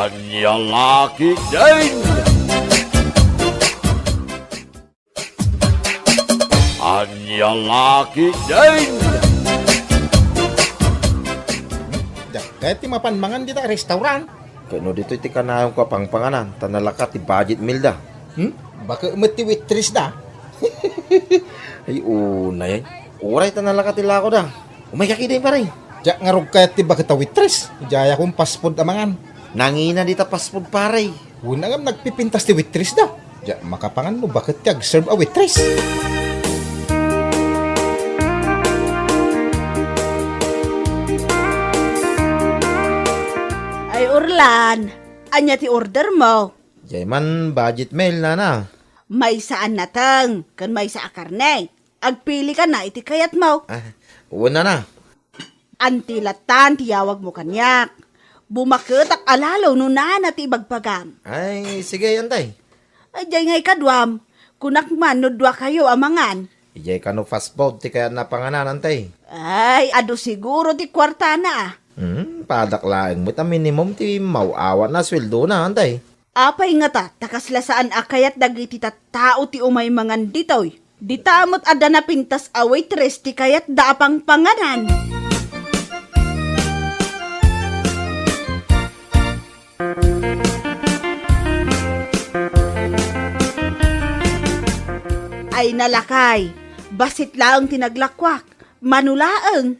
Anyang laki din! Anyang laki din! Kahit ti mapanmangan dita restaurant. Kano dito iti kanayong ko pangpanganan, tanalaka ti budget meal da. Baka umati waitress da. Ay unay, uray tanalaka ti lako da. Umay kakiday pa rin. Diyak nga rog kahit ti baka ta waitress. Ijaya kong paspod amangan. Nangina dita paspod pare. Una nga nagpipintas ti waitress da. Diyak makapangan no bakit tiyag serve a waitress. Ay, Orlan, anya ti order mo? Jay man budget meal na na. May saan natang, kan may sa akarne. Agpili ka na, iti kayat mo. Una na. Antilatan, tiyawag mo kanyak. Bumaketak alalaw no na ti ibagpagam. Ay sige yantay. Ay, jay ngay kadwam. Kunak man, no dwa kayo amangan. Ijay kano fast food ti kaya napanganan antay. Ay, ado siguro ti kwarta na. Padaklaing mo ta minimum ti mauawa na sweldo na antay. Apay nga ta, takaslasaan akayat dagiti tao ti umay mangan ditoy. Dita amot ada na pintas a waitress ti kayat daapang panganan. Ay nalakay, basit laang tinaglakwak, manulaang.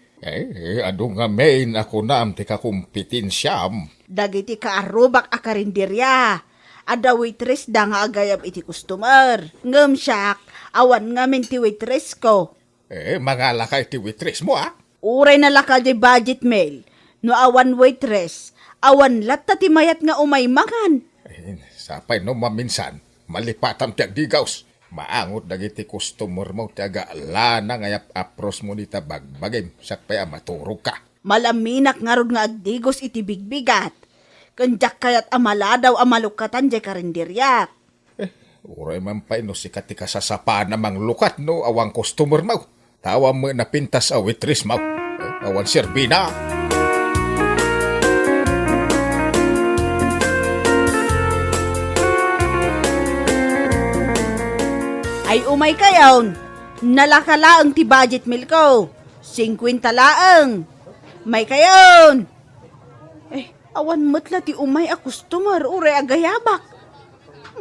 Ado nga main ako na am ti kakumpetensiyam. Dagiti kaarubak a karinderya. Ada waitress da nga agayab iti customer. Ngem siyak, awan nga men ti waitress ko. Mga lakay ti waitress mo Uray na laka di budget mail. No awan waitress, awan latta ti mayat nga umay mangan. Sapay no maminsan, malipatam ti agdigaws. Maangot dagiti customer mo ti aga lana ngayap apros mo nita bagbagim. Sakpay maturog ka. Malaminak nga rod nga agdigos iti bigbigat. Kanjak kayat amaladaw amalukatan di karinderya. Uray man pa no sikat ti kasasapa namang lukat no awang customer mo. Tawa mo na pintas a waitress mo. Awan serbina. Ay umay kayon, nalakalaang ti budget meal ko. 50 laang. May kayon. Awan matla ti umay a customer, uray agayabak.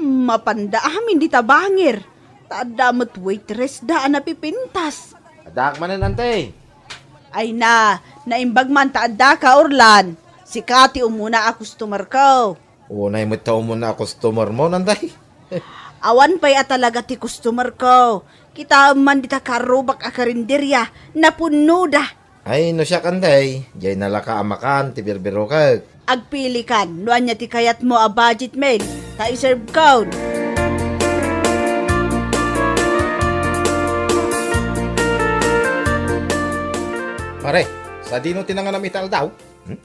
Mapanda amin di tabangir. Taadamot waitress daan na pipintas. Adak manan antay. Ay naimbag man taadda ka, Orlan. Si Kati umuna a customer ko. Unay mo tao mo na customer mo nantay. Awan pa'y talaga ti customer ko. Kita man dita karubak a karinderya na puno da. Ay no siya kanday. Jay nalaka amakan ti birbiro ka. Agpili kan, nuan niya ti kayat mo a budget mail, ta iserve code. Pare, sa dino tinangan ital daw.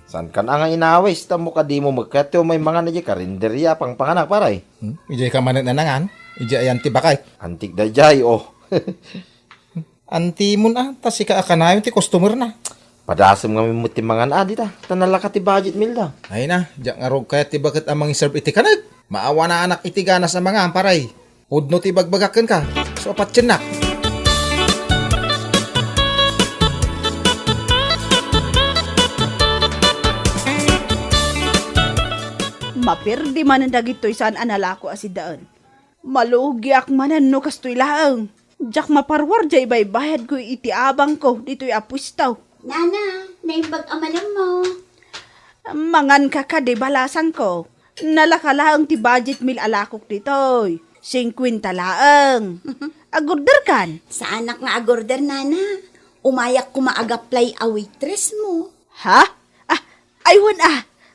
San ka na nga inawis, tamo ka di mo magkatyo may mga nadya karinderya pang panganak paray. Ijay ka man nanangan. Ijay ayan ti bakay. Antik da jay, oh. Anti mo na, tas ika akanayon ti customer na. Padasam nga may muti mga naadi ta, tanalaka ti budget meal da. Ay na, diyak nga rog kaya ti bakit amang iserve iti kanag. Maawa na anak iti ganas na mga amparay. Pudno ti bagbagakan ka. So apat na. Mapirdi man ang dagito'y saan analako asidaan. Malugyak manan no kastoy laang. Diyak maparwar jay baybayad ko iti abang ko dito'y apustaw. Nana, naimbag amalam mo. Mangan ka ka di balasan ko. Nalakalaang ti budget meal alakok dito'y. 50 laang. Agorder kan. Sa anak nga agorder, Nana. Umayak ko maagaplay a waitress mo. Ha? Aywan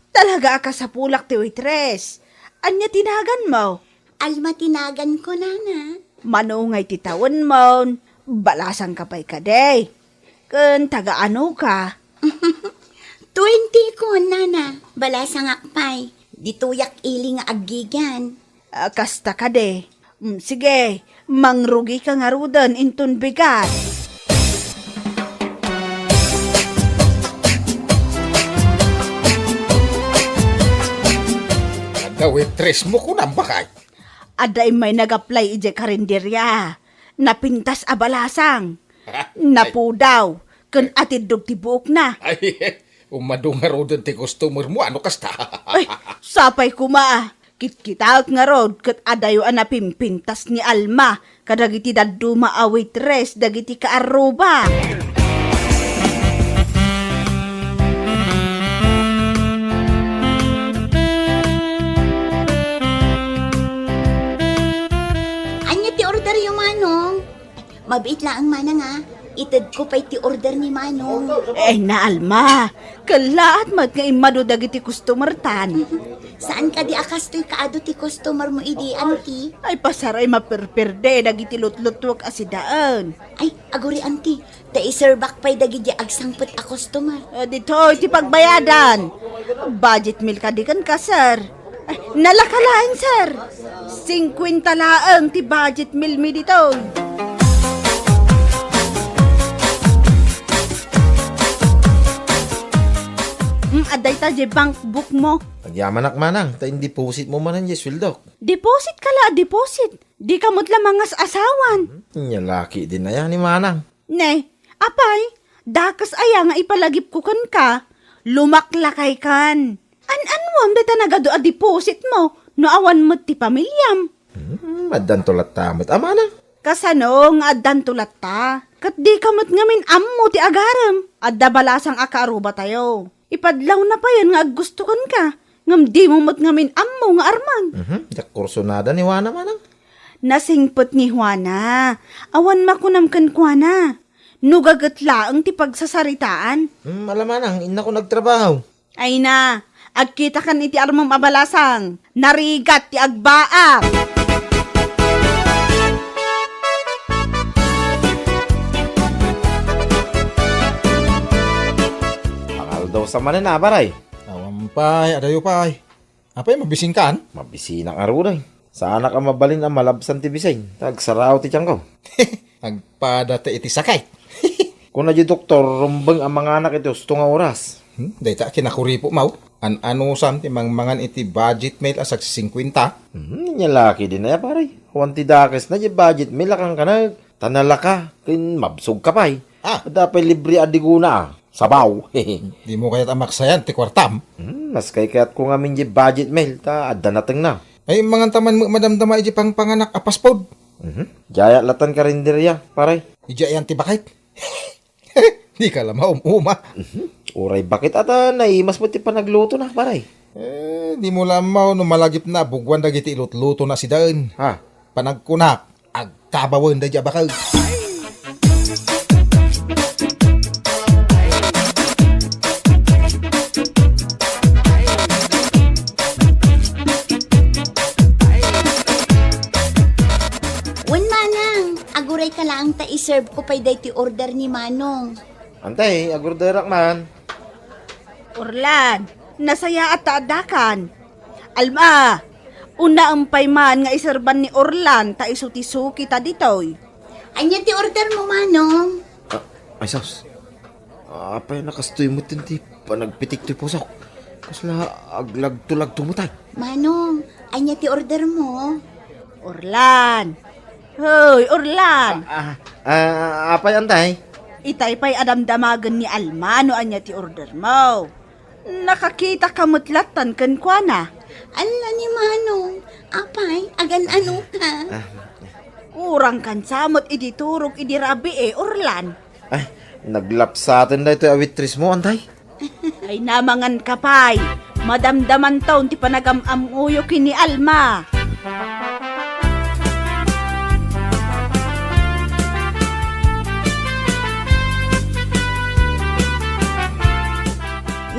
Talaga ka sa pulak ti waitress. Anya tinagan mo? Alma tinagan ko, Nana. Manungay titawan mo. Balasan ka pa'y kaday. Kun taga-ano ka? 20 ko, Nana. Balasang akpay. Dituyak ili nga agigan. Kasta ka de. Sige, mangrugi ka nga rudan intun bigat. waitress mo ko nang bakay. Aday may nag-apply ije karinderya. Napintas abalasang. Napudaw. Kan atid dog tibuok na. Ay, umadunga ro din ti customer mo, ano kasta? Ay, sapay kuma. Kit-kitaak nga rod, kat adayo anapimpintas ni Alma. Kadagiti daduma a waitress, dagiti kaaruba. Anya ti order yung manong? Mabait lang ang manang ha. Itad ko pa'y ti order ni manong. Eh na Alma, kalaat mat nga imado dagiti customer tan. Saan ka di akastoy kaado ti customer mo idi, auntie? Ay pasaray maperperde dagiti lutlutwak asidaan. Ay, aguri auntie. Iserbak pa'y dagiti agsangpet a customer. Dito, iti pagbayadan. Budget meal ka di kan ka, sir. Ay, nalakalaan, sir. 50 laang ti budget meal mi dito. Aday ta di bank book mo. Nagyamanak manang, ta hindi pusit mo manan yes sweldo. Deposit ka la, deposit. Di kamot lamangas asawan. Nya laki din na yan ni manang. Ne, apay, dakas aya nga ipalagip ko kan ka. Lumaklakay kan. An-anwam dita nagado a deposit mo. No awan mo ti pamilyam. Madan tulat tamot. Manang. Kasano nga addan tulat ta. Kat di kamot ngamin ammo ti agaram. Adda balasang akaaruba tayo. Ipadlaw na pa yan nga gusto kan ka. Ngam di mo mat ngamin ammo nga arman. Yak kursonada ni Wana manang. Nasingpot ni Juana. Awan makunam kan Juana. Nugagat laang ti pagsasaritaan. Malamanang, ina ko nagtrabaho. Ay na, agkita kan iti armang abalasang. Narigat ti agbaak. Pangal daw sa manin na, baray. Awampay, adayo pay. Apay, mabising kan? Mabisinang aruday. Sana ka mabalin ang malabsan ti bisay. Tagsaraw ti tiyang ko. Agpadata iti sakay. Kung na di doktor, rumbang ang mga anak ito, nga oras. Dahil ta kinakuripo mau. Ano sam ti mangan iti budget mail asak 50. Nya laki din na ya, paray. Huwag ti dakes na di budget, may lakang ka na. Tanala ka, kin mabsog ka pa'y. Dapat libre adiguna, sabaw. Di mo kaya't amaksayan ti kwartam. Mas kay kaya't kung amin di budget mail, ta adda nateng na. Ay mangan taman mo madamdama iti pang panganak apaspod. Jaya latan ka rin diriya, paray. Ija yan ti bakit? Di ka lama uma. Uray bakit ata naimas mo ti panagluto na, paray. Di mo lamaw no malagip na bugwan dagiti ilutluto na si Daan. Ha? Panagkunak, agkabawan da dya bakal. Wan manang, aguray ka lang ta iserve ko pa'y ti order ni manong. Antay, agurderak man. Orlan, nasaya at taadakan. Alma, una ampay man nga iserban ni Orlan ta isuti-suki ta ditoy. Anya ti order mo manong? Ay, sos. Apay nakastoy mo tinti, panagpitik ti pusok. Kasla aglag-tulag tumutay. Manong, anya ti order mo? Orlan. Hoy, Orlan. Apay antay? Itay pa'y adamdamagan ni Alma no anya ti order mo. Nakakita ka mutlatan kan kwa na. Ala ni manong, apay, agan ano ka? Urang kan samot idi turok idi rabi Orlan. Ay, naglapsatin na ito awitris mo, antay. Ay namangan kapay. Madamdaman taon ti panagamamuyo kini Alma.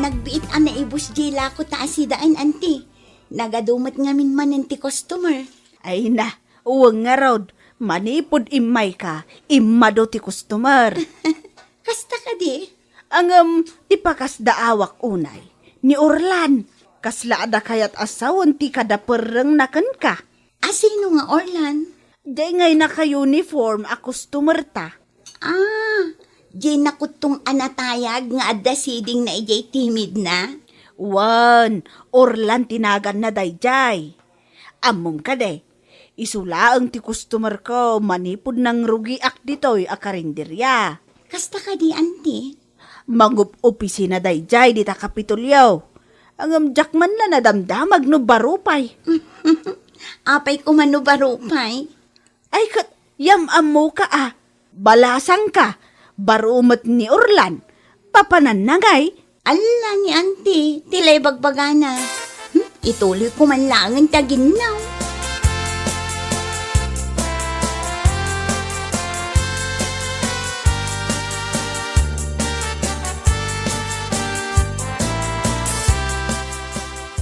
Nagbiit ana ibus jila ko ta asidaan anti. Nagadumat ngamin manen ti customer. Ay na, uwang nga rod. Manipod imay ka, imado ti customer. Kasta ka di? Ang ti pakas daawak unay. Ni Orlan, kasla ada kayat asawan ti kadapereng nakan ka. Asino nga Orlan? Di ngay naka-uniform a customer ta. Di nakutong anatayag nga adda siding na ijay timid na? Wan, Orlan tinagan na dayjay. Among ka de, isulaang ti customer ko manipod ng rugiak ditoy a karinderya. Kasta ka di, auntie. Mangup-opisina dayjay dita Kapitolyo. Ang jakman na nadamdamag no barupay. Apay ko manubarupay. Ay kat, yamam mo ka balasang ka, barumat ni Orlan. Papanan na ngay, Ala ni auntie, tilay bagbagana. Ituloy ko man lang ang taginaw.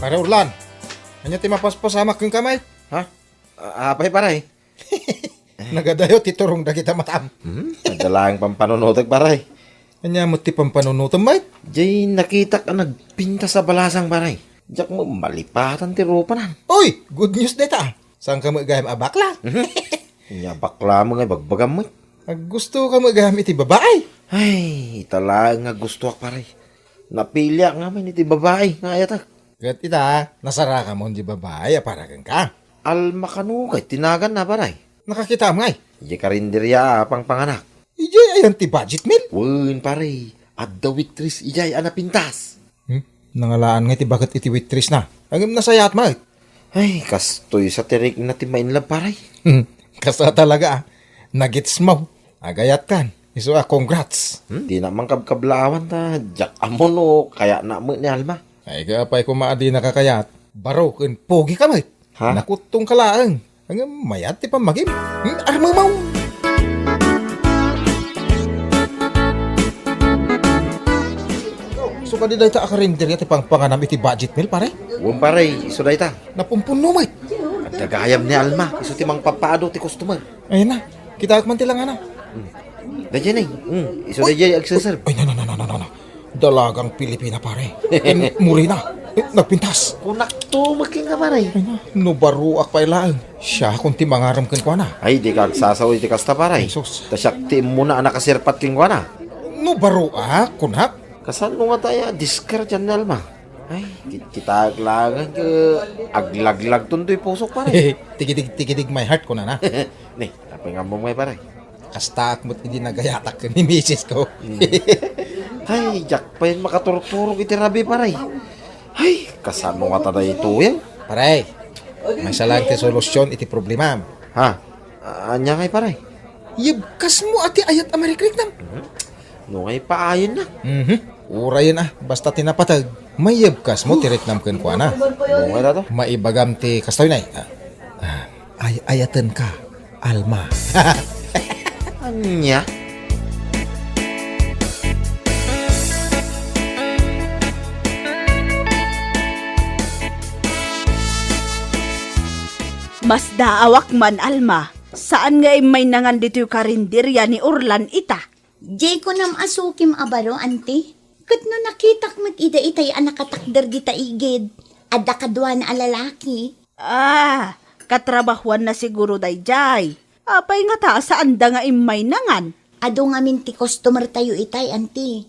Pare Orlan, anya ti mapaspasamak yung kamay. Ha? Apay paray? Nagadayo ti turong da kita matam. Nagdalang pampanunotag paray. Anya mo ti pampanunutom mate. Jay nakita ka nagpinta sa balasang paray. Diyak mo malipatan ti rupanan. Uy, good news deta. Saan ka magayam abakla? Nya bakla mo nga bagbagam mo. Gusto ka magayam iti babae. Ay, talaga nga gusto ak paray. Napilya nga man iti babae nga ayatak. Gat ita, nasara ka mo di babae, aparagan ka. Alma kanu kay tinagan na paray. Nakakita mo ngay. Ije karinderya pang panganak. Ijay ayan ti budget meal. Wun paray. At the waitress ijay anapintas. Nangalaan nga ti bagat iti waitress na. Hanggang nasayat mo. Ay, kastoy sa tirik na ti mainlab paray. Kasa talaga nagits mo. Agayat kan. Iso congrats. Di na man kabkablawan ta. Diyak amon o kaya na mo ni Alma. Ay kapay kumaadi nakakayat. Baro kun pogi ka mate. Ha? Nakutong kalaang. Hanggang mayat ti pamagim. Arma mo. So kadi dahi ta akarinderya ti pangpanganam iti budget meal pare. Wun paray, iso day ta. Napumpuno mate. At nagayam ni Alma. Iso ti mang papaado ti customer. Ayun na. Kita man tilang ana. Dajay na iso dajay agsaserve. Ay no. Dalagang Pilipina pare. Muri na. Nagpintas. Kunak to magking ka paray. Ay na. No baruak pa ilaan. Siya kung ti mangaram kan kwa na. Ay, di kag sasaw ti kasta paray. Jesus. Tasyak ti mo na nakasirpat king kwa na. No baruak kunhap. Kasan mo nga tayo, diskar dyan ni Alma. Ay, kita aglagan ke aglaglag tuntoy pusok paray. Tigidig my heart ko na na. Ni, tapay nga mo may paray. Kastak mo't hindi nagayatak ni misis ko. Ay, jak pa yun makaturok-turok iti rabi paray. Ay, kasan mo nga tayo ito yan? Paray, may salang ti solusyon iti problema. Ha? Anya ngay paray? Yibkas mo ati ayat Amerikrik nam. No ngay paayon na. Ura yun basta tinapatag. May yibkas mo tirik nam kan kwa na. No ngay na to? Maibagam ti kastoy na. Ay ayatan ka, Alma. Anya? Mas daawak man Alma, saan nga may nangan dito yung karinderya ni Orlan ita? Jay ko nam asukim abaro, auntie. Kat no nakitak mat ida itay anakatakder kita igid. Adda kadwa na alalaki. Katrabahuan na siguro dayjay. Apay nga ta, saan da nga imay nangan? Ado nga minti customer tayo itay, auntie.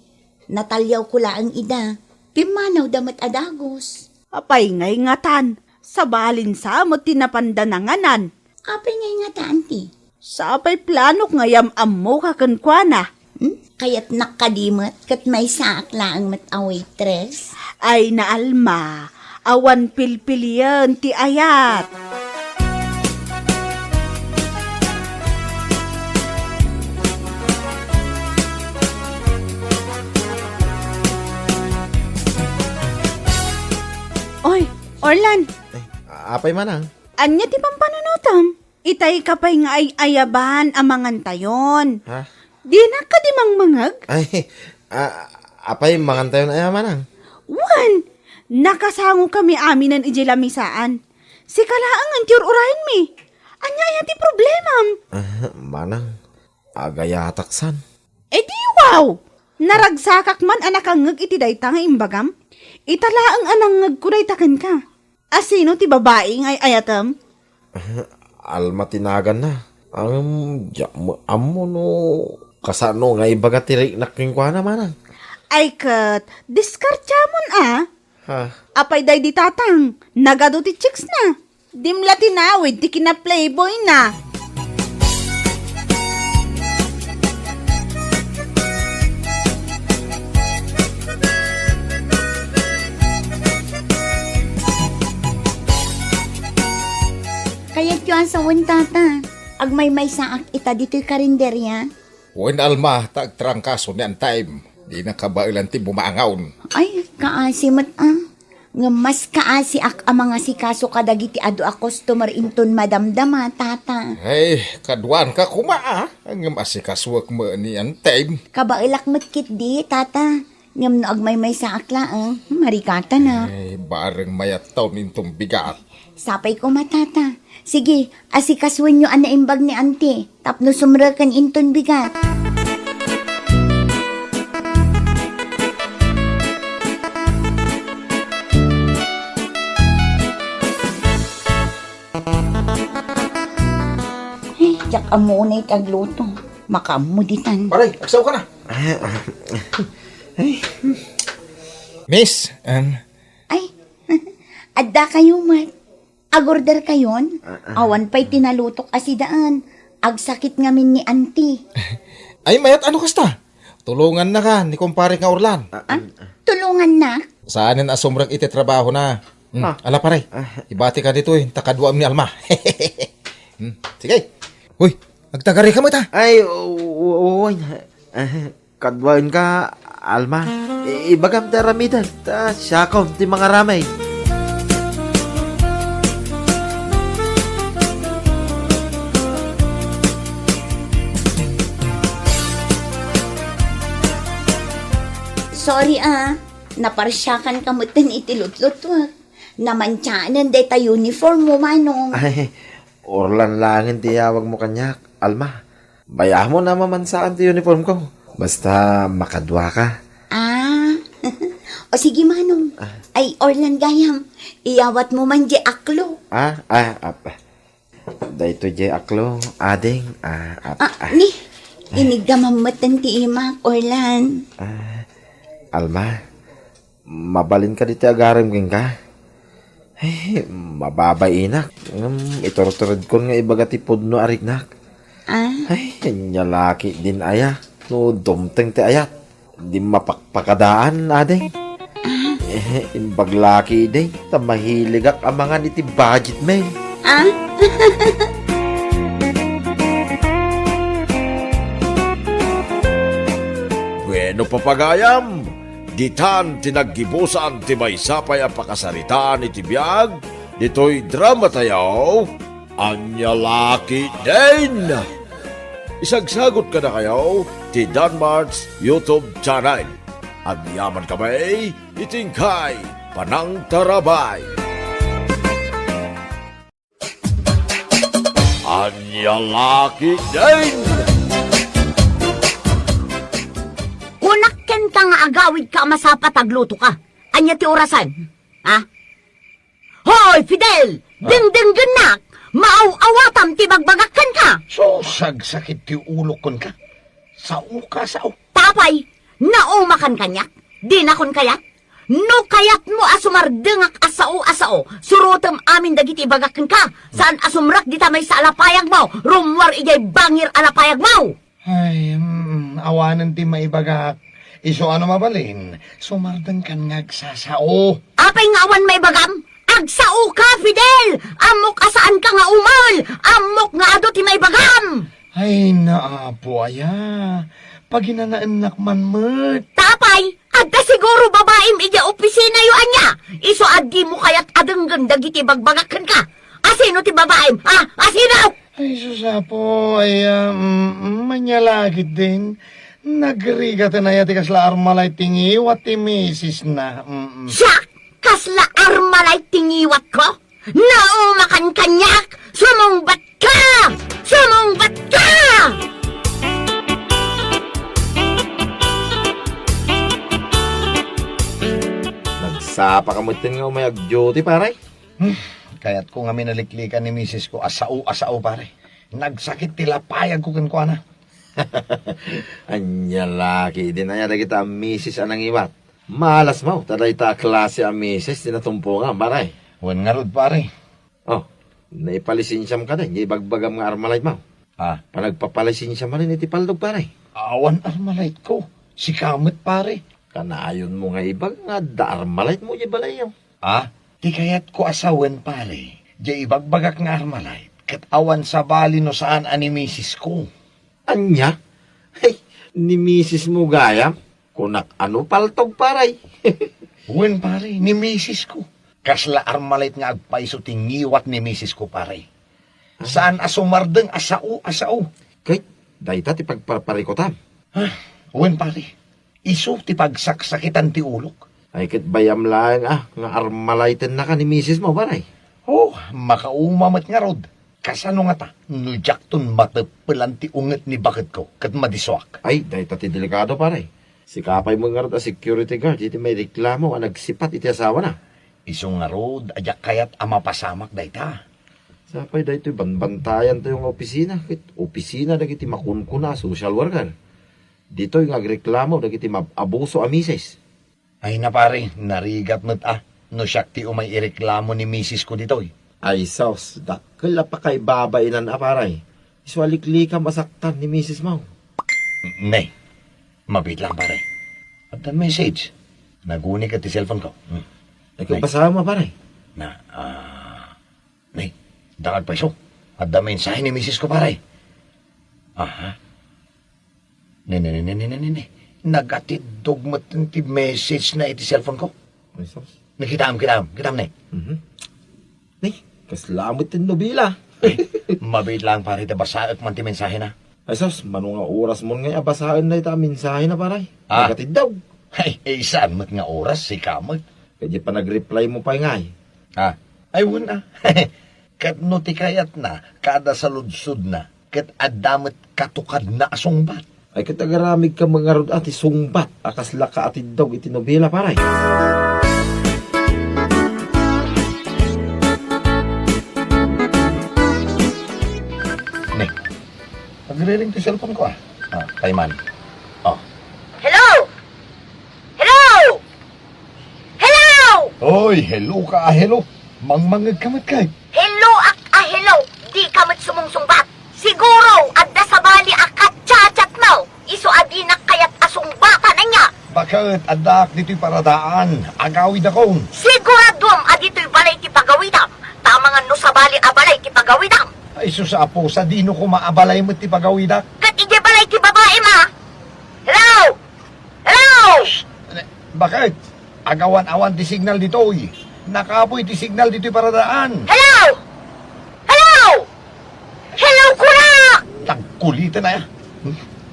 Natalyaw ko laang ida. Pimanaw damat adagos. Apay ngay ngatan, sa balin sa mo tinapandananganan. Apay ngay nga ta, auntie. Sa apay planok ngayam ammo kakankwana. Kaya't nakadimot kat may saak laang mat a waitress. Ay na Alma, awan pilpilian ti ayat. Oy, Orlan, Apay manang. anya ti pampanunutam? Itay kapay nga ay ayaban amangan tayon. Ha? Di na ka di mangmangag? Ay, apay mangantayo na ay manang. Wan, nakasango kami aminan iji lamisaan. Si kalaang ang tiyur urahin mi. Anya yan ti problemam. Manang, agayataksan. Eh di wow! Naragsakak man anak ang ngag iti dayta nga imbagam. Italaang anang ngag kuraytakan ka. Asino ti babae ngay ayatam? Alma tinagan na. Amo no. Kasano nga ibaga tirik na king kwa na manang. Ay kat, diskartya mon Ha? Apay day di tatang, nagado ti chicks na. Dimla tinawid, ti kina playboy na. Kaya't yun sa tata. Agmay-may saak ita dito'y karinderya. Wen Alma, tagtrangkaso ni ang time. Di na kabailan ti bumaangaon. Ay, kaasi mat Nga mas kaasi ak ang mga sikaso kadagiti ado a customer inton madamdama, tata. Ay, kaduan ka kumaa. Ang masikaswak mo ni ang time. Kabailak matkit di, tata. Ngam no agmay-may saak laang. Marikata na. Ay, bareng mayataw nintong bigat. Sapay ko matata. Sige, asikaswan nyo ang naimbag ni ante. Tapno sumrakan inton bigat. Jak amo na itagluto. Makamuditan. Paray, agsaw ka na. Miss, Ay, adda kayo mat. Agorder kayon? Awan pa'y tinalutok asidaan. Agsakit ngamin ni auntie. Ay, mayat ano kasta? Tulungan na ka ni kumpare nga Orlan. Tulungan na. Saanin asumrag iti trabaho na. Ala paray, ibati ka dito takaduam ni Alma. Sige. Uy, agtagari ka mo ta. Ay, uy. Kadwain ka, Alma. Ibagam ta ramidan. Ta siyakon ti mga ramay. Sorry naparsyakan ka mo tan itilutlutwak. Namansyanan day ta uniform mo manong. Ay, Orlan langin tiyawag mo kanyak, Alma. Bayah mo na mamansaan ti uniform ko. Basta makadwa ka. O sige manong. Ay Orlan gayam. Iyawat mo man di aklo. Dahito je aklo, ading, Ni, inigdamamatan ti imak, Orlan. Alma, mabalin ka dito agarim king ka. Ay, mababainak. Iturturod ko nga ibaga ti pudno arignak. Ay, nyalaki din aya. No, dumteng ti ayat. Di mapakpakadaan, adeng. Imbaglaki din. Tamahiligak ang mga niti budget mail. Bueno papagayam, ditan tinaggibusan ti may sapay ang pakasaritaan iti biyag, dito'y drama tayo, anya laki din. Isagsagot ka na kayo, ti Danmar's YouTube channel. Agyaman kami, itingkay, panang tarabay. Anya laki din. Kunakken ka nga agawid ka masapat agluto ka. Anya ti orasan? Ha? Hoy, Fidel! Ding-ding ganak! Maaw-awatam ti bagbagakan ka! So, sagsakit ti ulo kon ka. Sao ka, sao? Tapay! Naumakan kanyak! Di na kon kayat! No kayat mo asumardengak asao-asao! Surutem amin dagiti bagakan ka! Saan asumrak di tamay sa alapayag mo! Rumwar ijay bangir alapayag mo! Ay, awanan ti maibagak. Iso ano mabalin? Sumardan kan ngagsasao. Apay nga awan may bagam! Agsao ka, Fidel! Amok asaan ka nga umal! Amok nga ado ti may bagam! Ay, naapo aya. Paginanaanak man mat. Tapay! Adda siguro babaim ija opisina yu anya! Iso addi mo kayat adenggan dagiti bagbagakan ka! Asino ti babaim? Ha? Asino? Ay, susapo, ay, manyalagit din. Nagrigatan na yati kasla armalay tingiwat ti misis na. Siya! Kasla armalay tingiwat ko? Naumakan kanyak! Sumungbat ka! Sumungbat ka! Nagsapa ka mo tin nga umayag duty, paray. Kaya't ko nga minaliklikan ni misis ko, asao pare. Nagsakit tilapayag ko kan ko na. Anya laki din aya kita misis anang iwat. Malas mo, taday ta klase ang misis, tinatumpo nga, baray. Wan nga rod, pare. Oh, naipalisinsyam ka din, ibagbagam nga armalite mo. Ah, Panagpapalisinsyam man rin iti paldog, paray. awan armalite ko. Si Kamot, pare. Kanayon mo nga ibag nga, da armalite mo, balay yaw. Ah, di kayat ko asawen, pare. Di ibagbagak nga armalite. Kat awan sa bali no saan ani misis ko. Anya? Hey, ni misis mo gaya, kunak ano paltog, paray. Wen, pare, ni misis ko. Kasla armalite nga agpaiso tingiwat ni misis ko, pare. Saan asumardeng asao. Kay, dayta ti pagparparikotam. Ah, wen, pare. Iso ti pagsaksakitan ti ulok. Ay, kit bayam lang nga armaliten na ka ni misis mo, paray. Oh, makaumamat nga rod. Kasano nga ta, nujak ton matapelan ti unget ni bakit ko, kat madiswak. Ay, dayta ti delikado, paray. Si kapay mo nga ron a security guard, iti may reklamo, ang nagsipat iti asawa na. Iso nga rod, ajak kayat amapasamak dayta. Sapay dayto banbantayan to yung opisina. Kit opisina dagiti makunkuna, social worker. Dito yung agreklamo, dagiti abuso a misis. Ay na pare, narigat mo't no siyak ti umay ireklamo ni misis ko ditoy. Ay, sos, dakila pa kay babainan paray. Iswalikli ka masaktan ni misis mo. Nay, mabit lang pare. At the message, naguni ka ti cellphone ko. Nagkabasahan mo, paray. Nay, dangag pa iso. At the mensahe ni misis ko pare. Aha. Ne. Nagatid dogmat ti message na iti cellphone ko. Ay, sos. Nakitam, ne. Ay, kaslamot yung nobila. Mabit lang pare, te basaak man ti mensahe na. Ay, sos, manong nga oras mo nga abasahan na ita mensahe na, paray. Ah. Nagatid daw. Ay, saan mo't nga oras si Kamot? Kaya pa nag-reply mo pa nga eh. Ay, wala. Kat no ti kayat na, kada saludsud na, kat adamot katukad na asungbat. Ay, katagaramig ka mga rod ati sungbat. Akasla ka ati daw iti nobela, paray. Ne, nagre-ring ti cellphone ko Tayman. Hello? Oy, hello ka, hello. Mangmangag kamat kay. Hello hello. Di ka mat sumungsungbat. Siguro, adda sa bali akat chat mo. Iso adinak kayat asungbatan na niya. Bakit adak dito'y paradaan? Agawid akong. Siguradom adito'y balay ti pagawidam. Tamangan no sa bali abalay ti pagawidam. Ay, susapo, sa dino ko maabalay mo ti pagawidak. Kat ije balay ti babae ma. Hello? Bakit? Agawan-awan ti signal dito'y. Nakapoy ti signal dito'y paradaan. Hello? Hello, kuna! Tagkulitan na ya.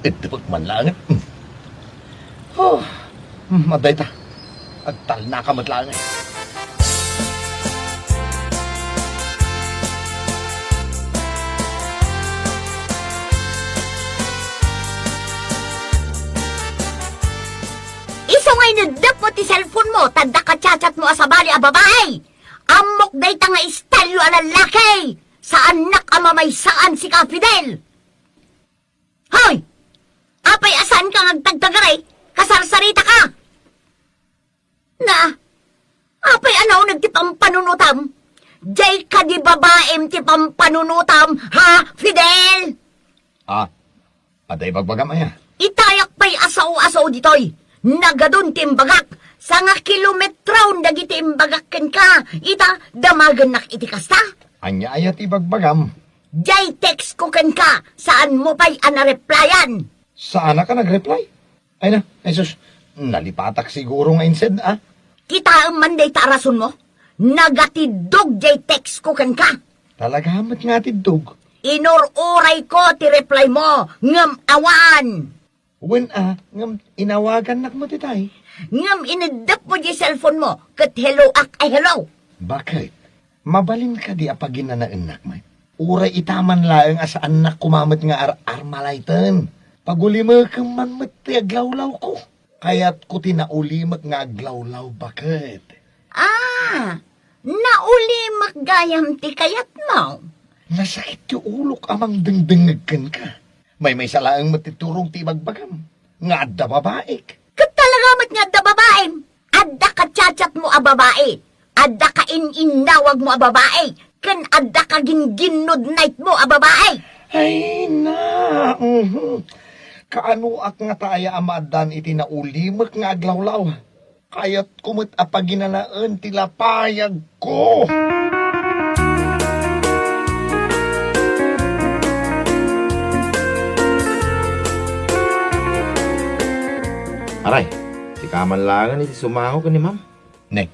Ito pagmanlangan. Oh, maday ta. Agtal na ka matlangan. Iso ngay nadap mo ti cellphone mo, tanda ka chat mo sa bali a babae. Amok day ta nga istalyo a lalaki. Sa anak ama may saan si ka Fidel. Hoy! Apay asan ka ngagtagtagaray? Kasarsarita ka! Na, apay anaw nagtipampanunutam? Jay ka di babaem tipampanunutam, ha, Fidel? Aday bagbagam aya. Itayak pa'y asaw-asaw ditoy. Nagadun timbagak. Sa nga kilometraw dagiti imbagakken ka. Ita, damagan nak iti kasta. Anya ayat ibagbagam. Jay text ko ken ka. Saan mo pa'y anareplyan? Saan ka nag-reply? Ay na, Jesus, nalipatak siguro nga instead, Kita ang manday tarason mo. Nagatidog jay text ko ken ka. Talagamat nga tidog. Inururay ko ti reply mo. Ngam awan. When ngam inawagan nak mo titay. Ngam inadap mo di cellphone mo. Kat hello ak ay hello. Bakit? Mabalin ka di apagin na naanak mo. Uray itaman laeng asa anak kumamat nga armalayten. Pagulimak man mati aglawlaw ko. Kaya't ko tinaulimak nga aglawlaw bakit? Naulimak gayam ti kayat mo. Nasakit yung ulok amang dengdengagkan ka. May salaang matiturong ti bagbagam. Nga adda babaik. Kat talagamat nga da babae. adda ka chat mo a babae, adda ka inawag mo a babae, kan adda ka ginginod night mo a babae. Ay na, kaano ak nga taya amadan iti naulimak nga aglawlaw. Kayat kumot apaginanaan tila payag ko. Aray, di ka man langan iti sumaho ka ni ma'am. Nek,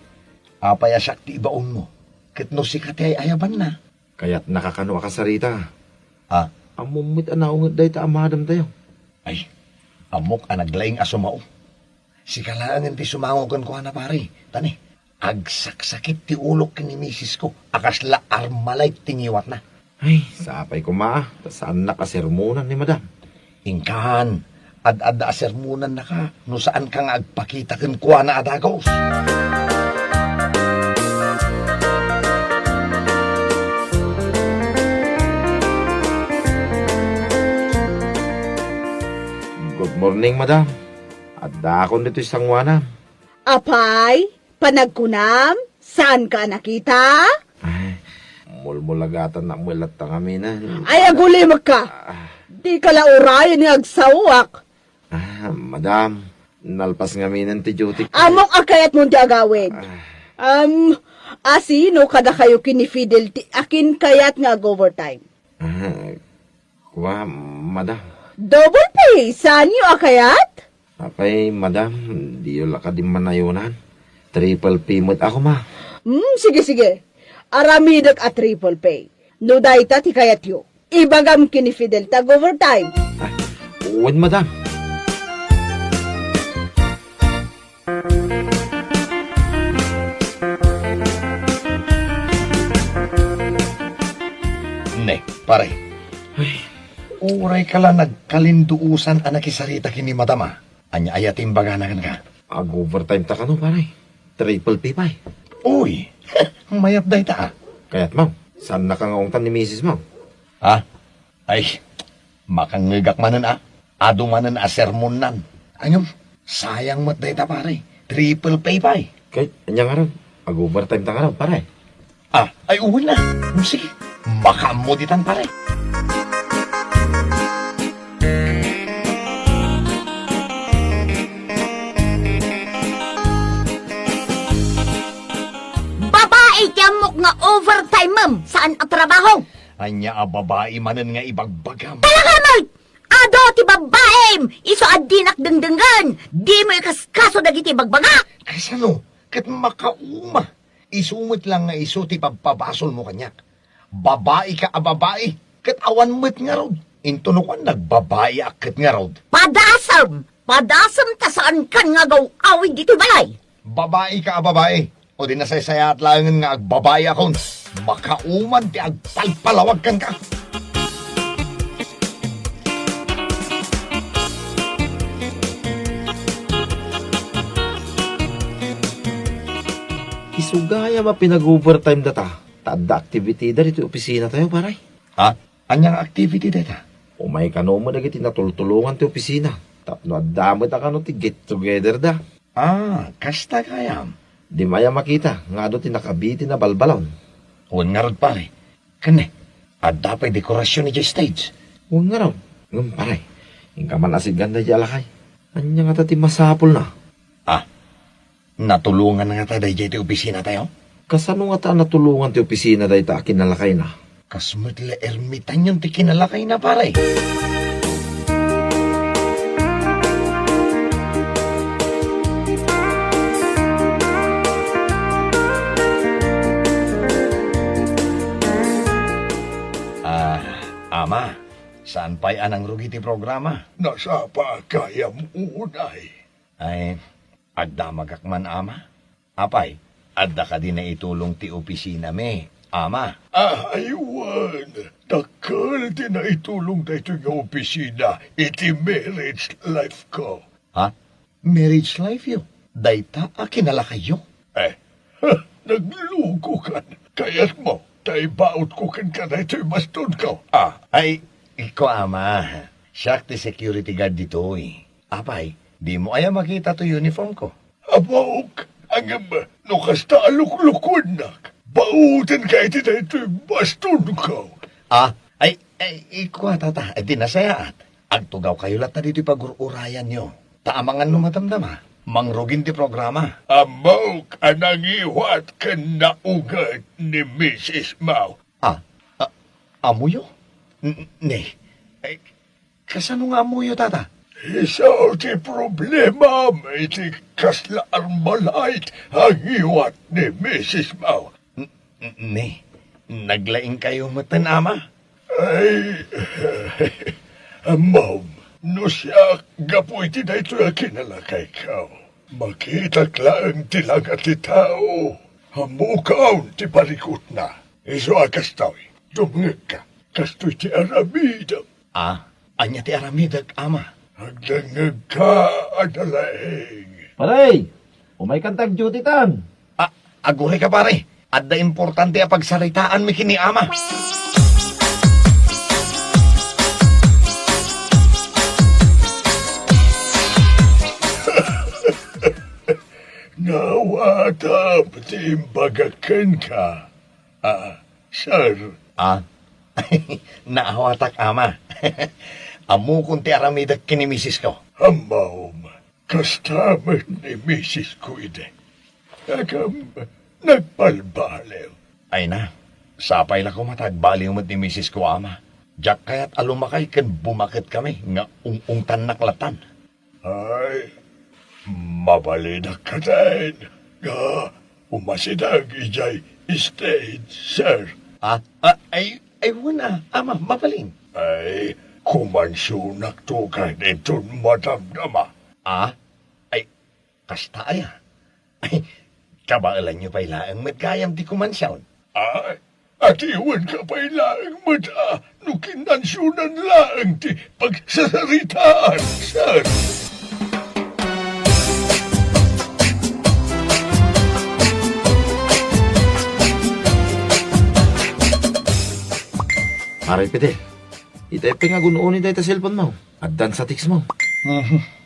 apaya sakti ibaon mo. Kitno si kati ay ayaban na. Kaya't nakakano ka sarita. Ah, Amumit anaungod dahi ta amadam tayo. ay, amok anaglaing asumao. Si kalaangan ti sumangogan ko na pare. Tani, agsaksakit ti ulok ni misis ko. Akasla armalay tingiwat na. Ay, sapay ko maa. Saan nakasermonan ni madam? Ingkan, ad-ada sermunan na ka. No saan ka nga agpakita kan kuha na adagos. Good morning, madam. Adda akong dito isang wana. Apay, panagkunam, saan ka nakita? Ay, mulmulagatan na mulat ta kami na. Ay, agulimag ka. Di ka laurayan ni agsawak. Madam, nalpas nga minan ti duty. Amok akayat mong di agawin. Asino kada kayo kinifidel ti akin kayat nga overtime. Kuha, madam. Double pay, saan yung akayat? Apay, madam, di yun laka din manayunan. Triple P mo't ako, ma. Sige. Aramidag a triple pay. No dayta ti kayat yo. Ibagam kinifidel tag overtime. Uwin, madam. Ne, pare. Uray ka lang nagkalinduusan anak isarita kini madama. Anya ayatim baganagan ka. Ag-overtime ta ka no, pare. Triple P pa. Uy, mayap day ta. Kaya't, ma'am, saan nakangungtan ni Mrs. Ma'am? Ha? Ay, makangigak manan Ado manan sermonan. Anyong, sayang mat day ta pare. Triple pay pa. Kay, anya nga raw. Ag-overtime ta ka raw, pare. Ay uwan na. Sige, makamuditan pare. Babae tiamok nga overtime ma'am, saan ang trabaho? Anya babae manan nga ibagbagam. Talagamay! Ado ti babaem! Iso adinak dengdengan! Di mo ikaskaso dagiti bagbagak! Kasano? Kat makauma. Isumit lang nga iso ti pagpabasol mo kanyak. Babae ka babae. Kat awan mo't nga rod. Intunukan nagbabae akit nga rod. Padasam! Padasam ta saan kan nga gaw awid dito balay! Babae ka babae. O di nasaysaya at langan nga agbabae akon. Makauman ti agpalpalawag kan ka. Isugaya ba pinag-overtime data? Tada activity da dito opisina tayo, paray. Ha? Anyang activity data? Umay ka no mo dagiti natultulungan ti opisina. Tapno adamot na ka no ti get together da. Kasta kayam. Di maya makita, nga do ti nakabiti na balbalon. Huwag nga rod pare. Kane, adda pa'y dekorasyon ni J stage. Huwag nga raw. Ngam paray, yung ka man asigan na di alakay. Anya nga ti masapol na. Natulungan na nga tayo dahil opisina tayo. Kasano nga ta natulungan ti opisina da ita kinalakay na. Kasmatla ermitan yung ti kinalakay na pare. Ama, saan pa'y anang rugi ti programa? Nasa pa kaya unay. Ay, adda magakman ama. Apay, adda ka din na itulong ti opisina me, ama. Aywan, takal din na itulong na ito yung opisina, iti marriage life ko. Ha? Marriage life yo? Dayta akinala kayo? Naglugo kan. Kaya't mo, tay baot ko kan na ito'y maston ko. Ay, iko ama. Siya ti security guard dito eh. Apay, di mo aya makita to uniform ko. Abok, Ang no kasta aluklukod nak. Bautan ka iti na ito'y baston ko. Ay, ikwa tata, ay dinasayaat. Agtugaw kayo lahat na dito pag-urayan nyo. Taamangan lumatamdama. Mangrugin ti programa. Amaw ka nangiwat ka naugat ni Mrs. Mau. Amuyo? Ne. Ay, kasano nga amuyo, tata? Isa ti problema may ti kasla armalait ang iwat ni Mrs. Mau. Ne, naglaing kayo matanama? Ay, Ma'am, no siya gapoy ti na ito na kinalakay ka. Makita klaang tilaga ti tao. Hamukaw ti parikot na. Iso akastaw, dumngag ka. Kastoy ti aramidam. Anya ti aramidag, ama? Agdangag ka, adalaing. Paray, umay kantag duty tan. Agure ka pare. Adda importante a pagsalitaan mi kini ama. Nawatap timbagakan ka. Sir. Naawatak ama. Amu kung ti aramidag kini misis ko. Amaw, kastamit ni misis ko ide. Agam, nagpalbalew. Ay na, sapay lang ko matagbaliw mo ni misis ko ama. Diyak kaya't alumakay kan bumakit kami nga ung-ungtan naklatan. Ay, mabalidak ka din. Nga, umasidag ijay stage, sir. Ay, wala, ama, mabalin. Ay, kumansunak to ka nitong madamdama. Ay, kasta aya. Ay, kabaalan niyo pa ilaang madgayam di kumansyon. At iwan ka pa ilaang mada, nukinansunan laang ti pagsasaritaan, sir. Maray pite, itepe nga gunoon ni dahil cellphone mo. Addan sa text mo.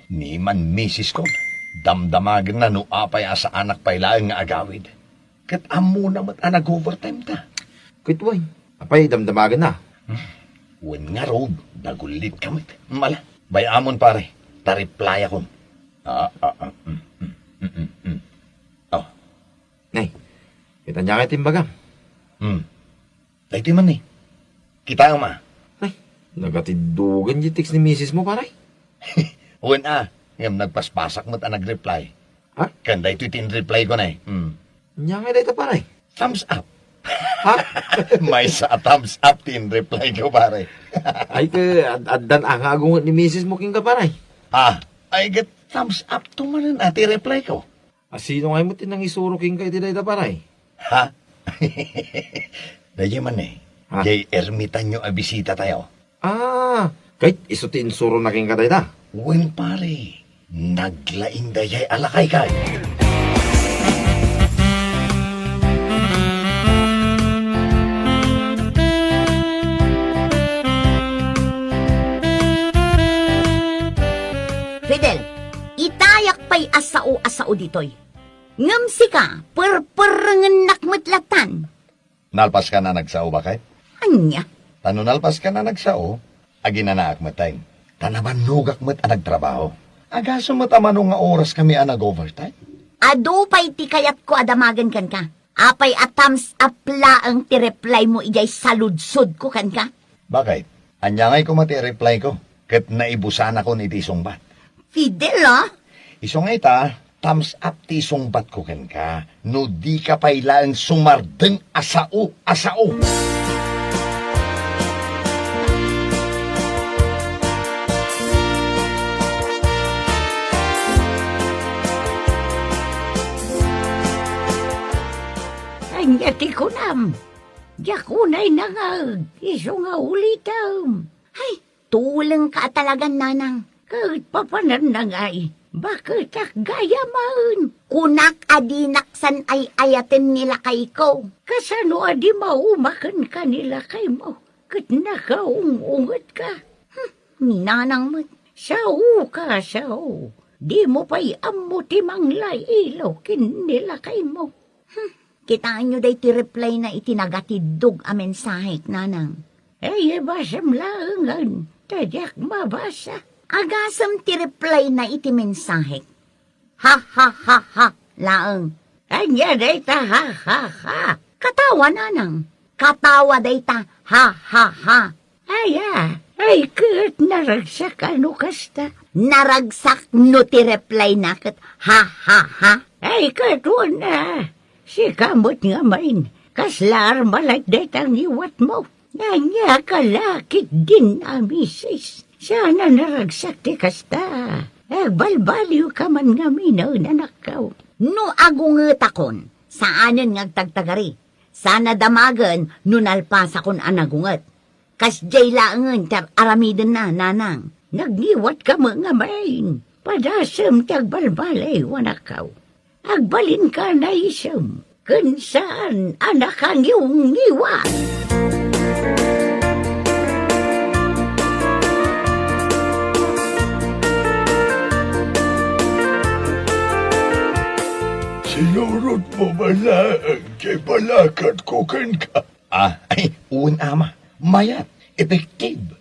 Ni man misis ko, damdamagan na no apay asa anak pa ilaang nga agawid. Kat amo na mat nag-overtime ta. Quitway, apay damdamagan na. Wen nga rob, nagulit kamit. Mala, bayamon pare, ta-reply akon. Nay, kita niya kayo timbagang. Dahiti man eh. Kita nga ma. Nay, nagatidugan yung text ni misis mo, paray. Wen ngam nagpaspasak mo't nag-reply. Ha? Kanda ito'y tin-reply ko na eh. Niya nga dito, paray. Thumbs up. Ha? May sa thumbs up tin-reply ko pare. Ay, addan ang agungot ni misis mo king ka, paray. I get thumbs up to manan ati reply ko. Sino nga mo tinang isuro king ka iti dayta, paray? Ha? Daya man eh. Ha? Jay ermitanyo a bisita tayo. Kahit isutin suro na king ka dayta. Wen pare, naglaing dayay alakay kay. Fidel, itayak pa'y asao-asao ditoy. Ngamsi ka, perperengen nakmetlatan. Nalpas ka na nagsao ba kay? Anya? Tano nalpas ka na nagsao, agi na naak matay. Tanaman nugak mat ang nagtrabaho. Agaso matamanong nga oras kami ang nag-overtime. Ado pa'y ti kayat ko adamagan kan ka. Apay at thumbs up laang ti reply mo ijay saludsod ko kan ka. Bakit? Anya ngay ko mati-reply ko. Kat naibusan ako ni Tisongbat. Fidel, Isong ita, thumbs up Tisongbat ko ken ka. No di ka pailaan sumardeng asao. Anyati ko nam. Yakunay na nga. Iso nga ulitam. Ay, tulang ka talagang nanang. Kahit papanan na nga eh. Bakit ak gaya man? Kunak adinak san ay ayatin nila kay ko. Kasano adi maumakan ka nila kay mo. Kat nakaungungat ka. Ninanang mo. Sao ka, sao. Di mo pa'y amo ti manglay ilaw kinilakay mo. Kitaan nyo day ti reply na itinagatidog a mensahe, nanang. Ay, basam langan. Tadyak mabasa. Agasam ti reply na iti mensahe. Ha, ha, ha, ha, laang. Anya day ta, ha, ha, ha. Katawa, nanang. Katawa day ta, ha, ha, ha. Ay, kat naragsak ano kasta. Naragsak no ti reply na kat, ha, ha, ha. Ay, kat na. Si kamot nga main. Kaslar malay day tang iwat mo. Anya kalakit din amisis. Sana naragsak ti kasta. Balbaliw ka man nga minaw na nakaw. No agunget akon, saanen ngagtagtagari. Sana damagan no nalpasa kon anagunget. Kas jay laangan tar aramiden na, nanang. Nagniwat ka mga main. Padasam tag balbalay wanakaw. Agbalin ka na isam. Kun saan anak ang iyong niwat. Sinurot mo ba lang kay palakat ko kan ka? Ay, uwan ama. Mayat, effective.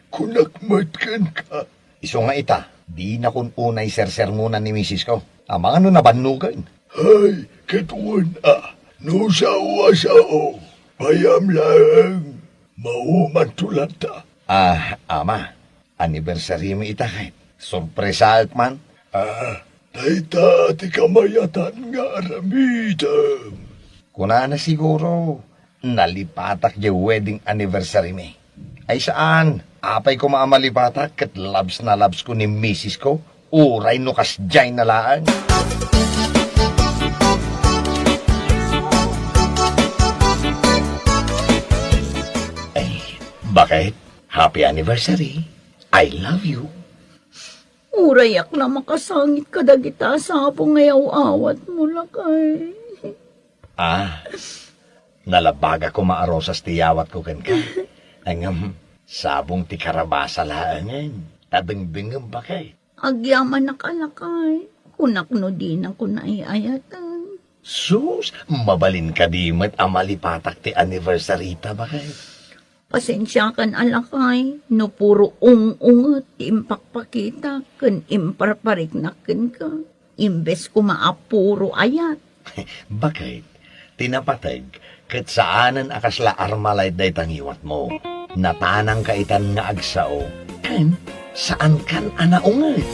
Kunakmat kan ka. Iso nga ita, di na kun unay sersermonan ni misis ko. Amang ano nabannugan? Ay, katuan no sawa-sao. Payam lang. Mauman tulata. Ama, anniversary mo ita kahit. Sorpresa man. Taita ti kamayatan nga aramidam. Kuna na siguro, nalipatak di wedding anniversary mi. Ay saan? Apay ko maamalipatak kat labs na labs ko ni misis ko. Uray no kas jay na laan. Ay, bakit? Happy anniversary. I love you. Urayak na makasangit ka dagita sa apong ngayaw awat mo lakay. Nalabaga ko maarosas tiyawat ko kan ka. Angam, sabong ti karabasa laangan. Tadengdengam bakay. Agyaman na kalakay. Kunak no din ang kunaiayatan. Sus, mabalin ka di met amalipatak ti anniversary ta bakay. Pasensya kan alakay, no puro unget ti impakpakita, kan imparparik na kan ka. Imbes ko maapuro ayat. Bakit? Tinapatag, kat saanan akasla armalay day tangiwat mo. Natanang kaitan nga agsao. Kan, saan kan anaunget?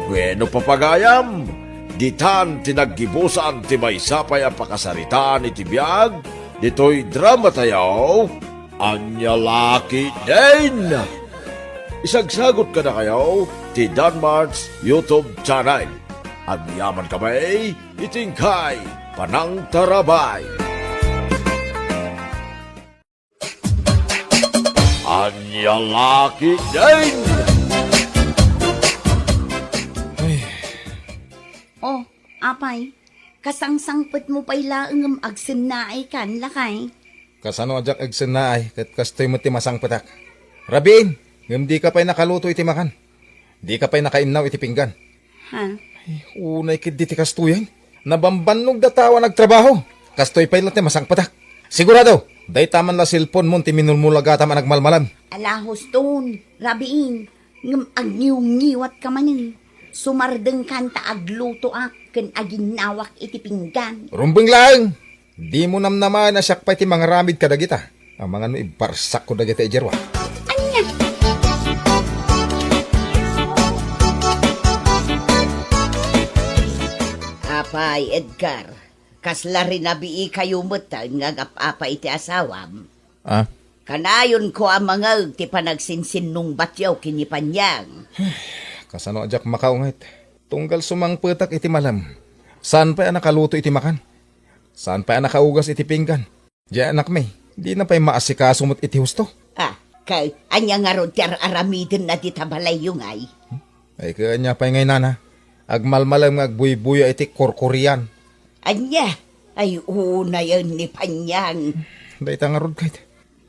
Bueno papagayam, ditan tinaggibusan ti maysapay ang pakasarita ni Tibiyag, dito'y drama tayo, Anya Laki din! Isagsagot ka na kayo, ti Danmar's YouTube channel. Ang yaman kamay, itingkay, panang tarabay. Anya Laki din! Oh, apay, kasangsangpet mo pa'y laang agsim na ay kan lakay. Kasano ajak agsen na ay, kat kastoy mo ti masang patak. Rabin, ngam di ka pa'y nakaluto iti makan. Di ka pa'y nakaimnaw iti pinggan. Ha? Unay kid di ti kastuyan. Nabambannog datawa nagtrabaho. Kastoy pa'y lati masang patak. Sigurado, day taman la silpon mo ti minulmulagata man nagmalmalam. Alahos ton, rabiin, ngam agniw-ngiwat ka manin. Sumardeng kanta agluto kan aginawak iti pinggan. Rumbing lang! Di mo namnaman na siyak pa iti mga ramid kadagita. Ang mga no ibarsak ko dagita ijerwa. Anya? Apay, Edgar. Kasla rin nabii kayo mutan nga gapapa iti asawam. Kanayon ko ang mga ti panagsinsin nung batyaw kinipanyang. Kasano ajak makaungit. Tunggal sumang petak iti malam. Saan pa nakaluto iti makan? Saan pa nakaugas iti pinggan? Diya anak may, di na pa'y maasikaso mo't iti husto. Kay anya nga ron ti aramidin na di tabalay yung ay. Ay kanya pa'y ngay nana. Agmalmalam nga agbuy-buya iti korkorian. Anya, ay una yun ni Panyang. Day nga rod kahit.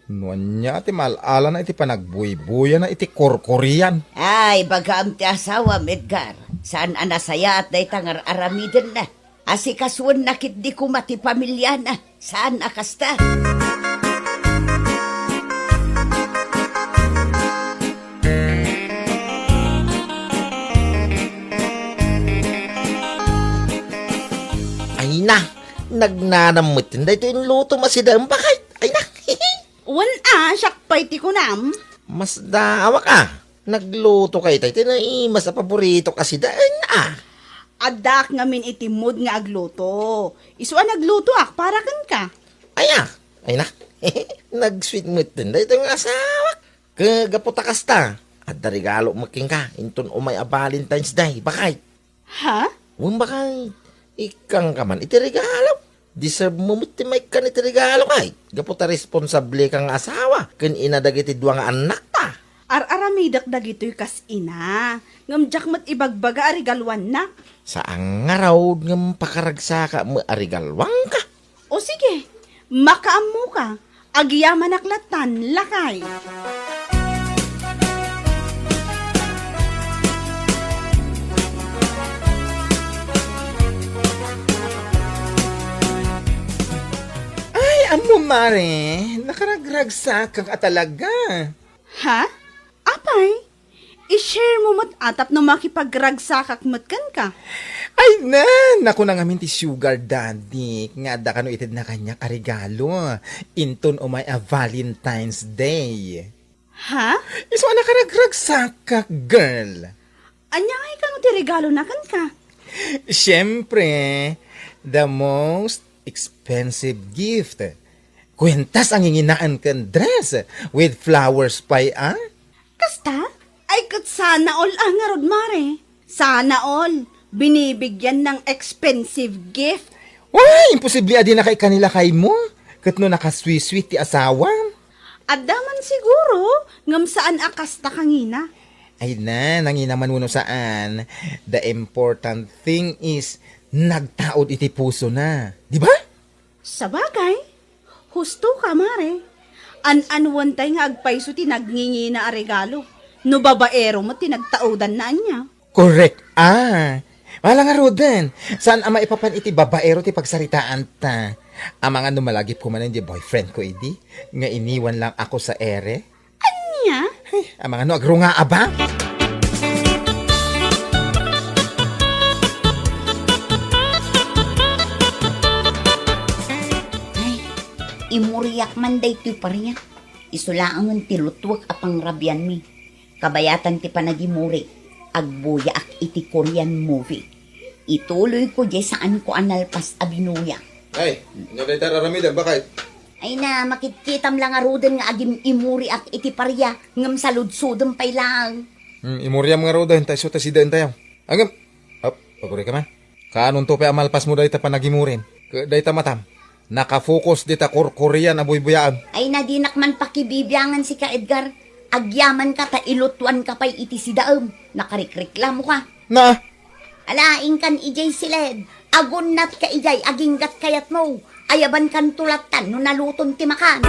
Nuan niya iti malala na iti panagbuy-buya na iti korkorian. Ay, baga ang ti asawa, Edgar. Saan anasaya at day tangar aramiden na. Asikasuan nakit di ko mati pamilya na. Saan akasta? Ay na, nagnanamutin da ito yung luto masidang bakit. Ay na, Sakpay ti kunam. mas dawa ka. Nagluto kayo tayo, mas na paborito kasi daan Adak ngamin itimod nga agluto. Isuan nagluto para kan ka. Ay na, nag-sweet mood din da ito yung asawa. Kagaputa kasta. At da regalo making ka, inton umay a Valentine's Day, bakit? Ha? Bakit? Ikang ka man, iti regalo. Deserve mo ti may kan iti regalo kay. Gaputa responsable kang asawa. Kun inadagiti dua nga anak ta. Araramidak dagitoy kas ina. Ngamjak mat ibagbaga arigalwan na. Saan nga raw ngam pakaragsaka mo arigalwang ka? O sige, makaammo ka. Agiyaman aklatan, lakay. Amo mare, nakaragragsak kang atalaga. Ha? Apay? I-share mo mat atap no makipagragsakak matkan ka. Ay na, naku na ngamin ti sugar daddy. Nga da kano itid na kanya karigalo. Inton umay a Valentine's Day. Ha? Iso nakaragragsak ka, girl. Anya nga ikang ti regalo na kan ka. Siyempre, the most expensive gift. Kwentas ang inginaan kan dress with flowers pa Kasta? Ay kat sana all nga rod mare. Sana all. Binibigyan ng expensive gift. Why, imposible adi na kay kanila kay mo. Kat no nakasweet-sweet ti asawa. Adaman siguro. Ngam saan akasta kangina. Ay na, nanginaman mo no saan. The important thing is, nagtaod iti puso na. Di ba? Sabagay. Husto ka, mare. An-anuan tay nga agpayso tinagningi na a regalo. No babaero mo tinagtaudan na niya. Correct. Wala nga Roden. Saan ama ipapan iti babaero ti pagsaritaan ta? Ang mga numalagip ko man di boyfriend ko idi. Nga iniwan lang ako sa ere. Anya? Ay, ang mga agro nga aba. Imuriak man day ti pariya. Isulaangan ti lutwak apang rabyan mi. Kabayatan ti panagimuri. Agbuya ak iti Korean movie. Ituloy ko di saan ko analpas abinuya. Ay, naday tararamidan, bakit? Ay na, makitkitam lang arudan nga agim imuri ak iti pariya. Ngam saludsudem pay lang. Imuriam nga Roden, tayo suta si Dan tayo. Agam, paguri ka man. Kaanong to pa amalpas mo dahi ta panagimurin. Dahi ta matam. Nakafocus dita Korean na buybuyaan. Ay na, dinak man pakibibyangan si ka Edgar. Agyaman ka ta ilutuan ka pa'y iti si daem. Nakarikreklamo ka. Na, Alaing kan ijay siled. Agun nat ka ijay, aginggat kayat mo. Ayaban kan tulatan no naluton ti makan.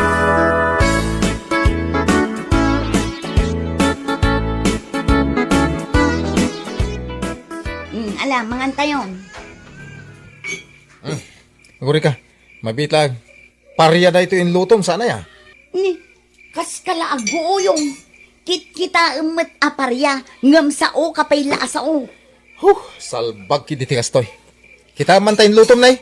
Ala, mangantayon. paguri ka. Mabitlag. Pariya da ito in lutom, sana ya. Ni, kas kala aguyong. Kit kita umet aparya. Ngam sao kapay laasao. Salbag ki diti kastoy. Kita man tayo lutom na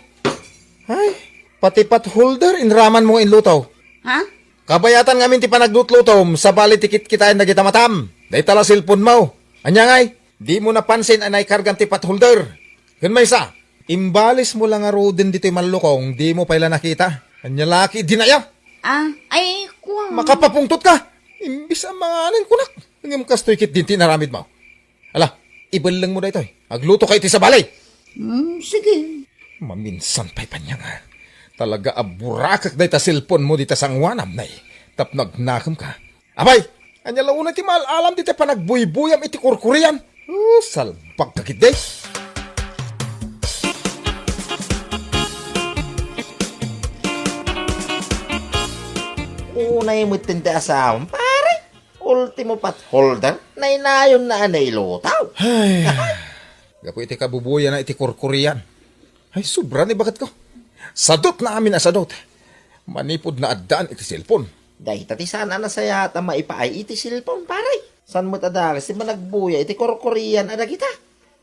Ay, pati pat holder inraman mo in lutaw. Ha? Kabayatan ngamin ti panagdutlutom, sa bali tikit kita na kita matam. Day tala silpon mo. Anya ngay, di mo napansin anay kargan ti pat holder. Kun may isa, imbalis mo lang nga Roden dito'y manlukong, di mo paila nakita. Anya laki, di na ya. Ay, kuwa. Makapapungtot ka. Imbis ang mga anin kunak. Ngam kastoy kit din tinaramid mo. Ala, ibalang mo na ito. Agluto kayo ti sa balay. Sige. Maminsan pa'y panya nga. Talaga aburakak dahi ta silpon mo dita sang wanam na Tapnagnakam ka. Abay, anya launa ti alam dita panagbuybuyam iti kurkurian. Salbag kakit day. unay mo tinte asawang pare. Ultimo pat holder na inayon na anay lutaw. Gapo iti kabubuya na iti kurkurian. Ay, sobra ni bakit ko. Sadot na amin na sadot. Manipod na addaan iti cellphone. Dahil tati sana na saya at maipaay iti cellphone pare. San mo tadagas di managbuya iti kurkurian ada kita.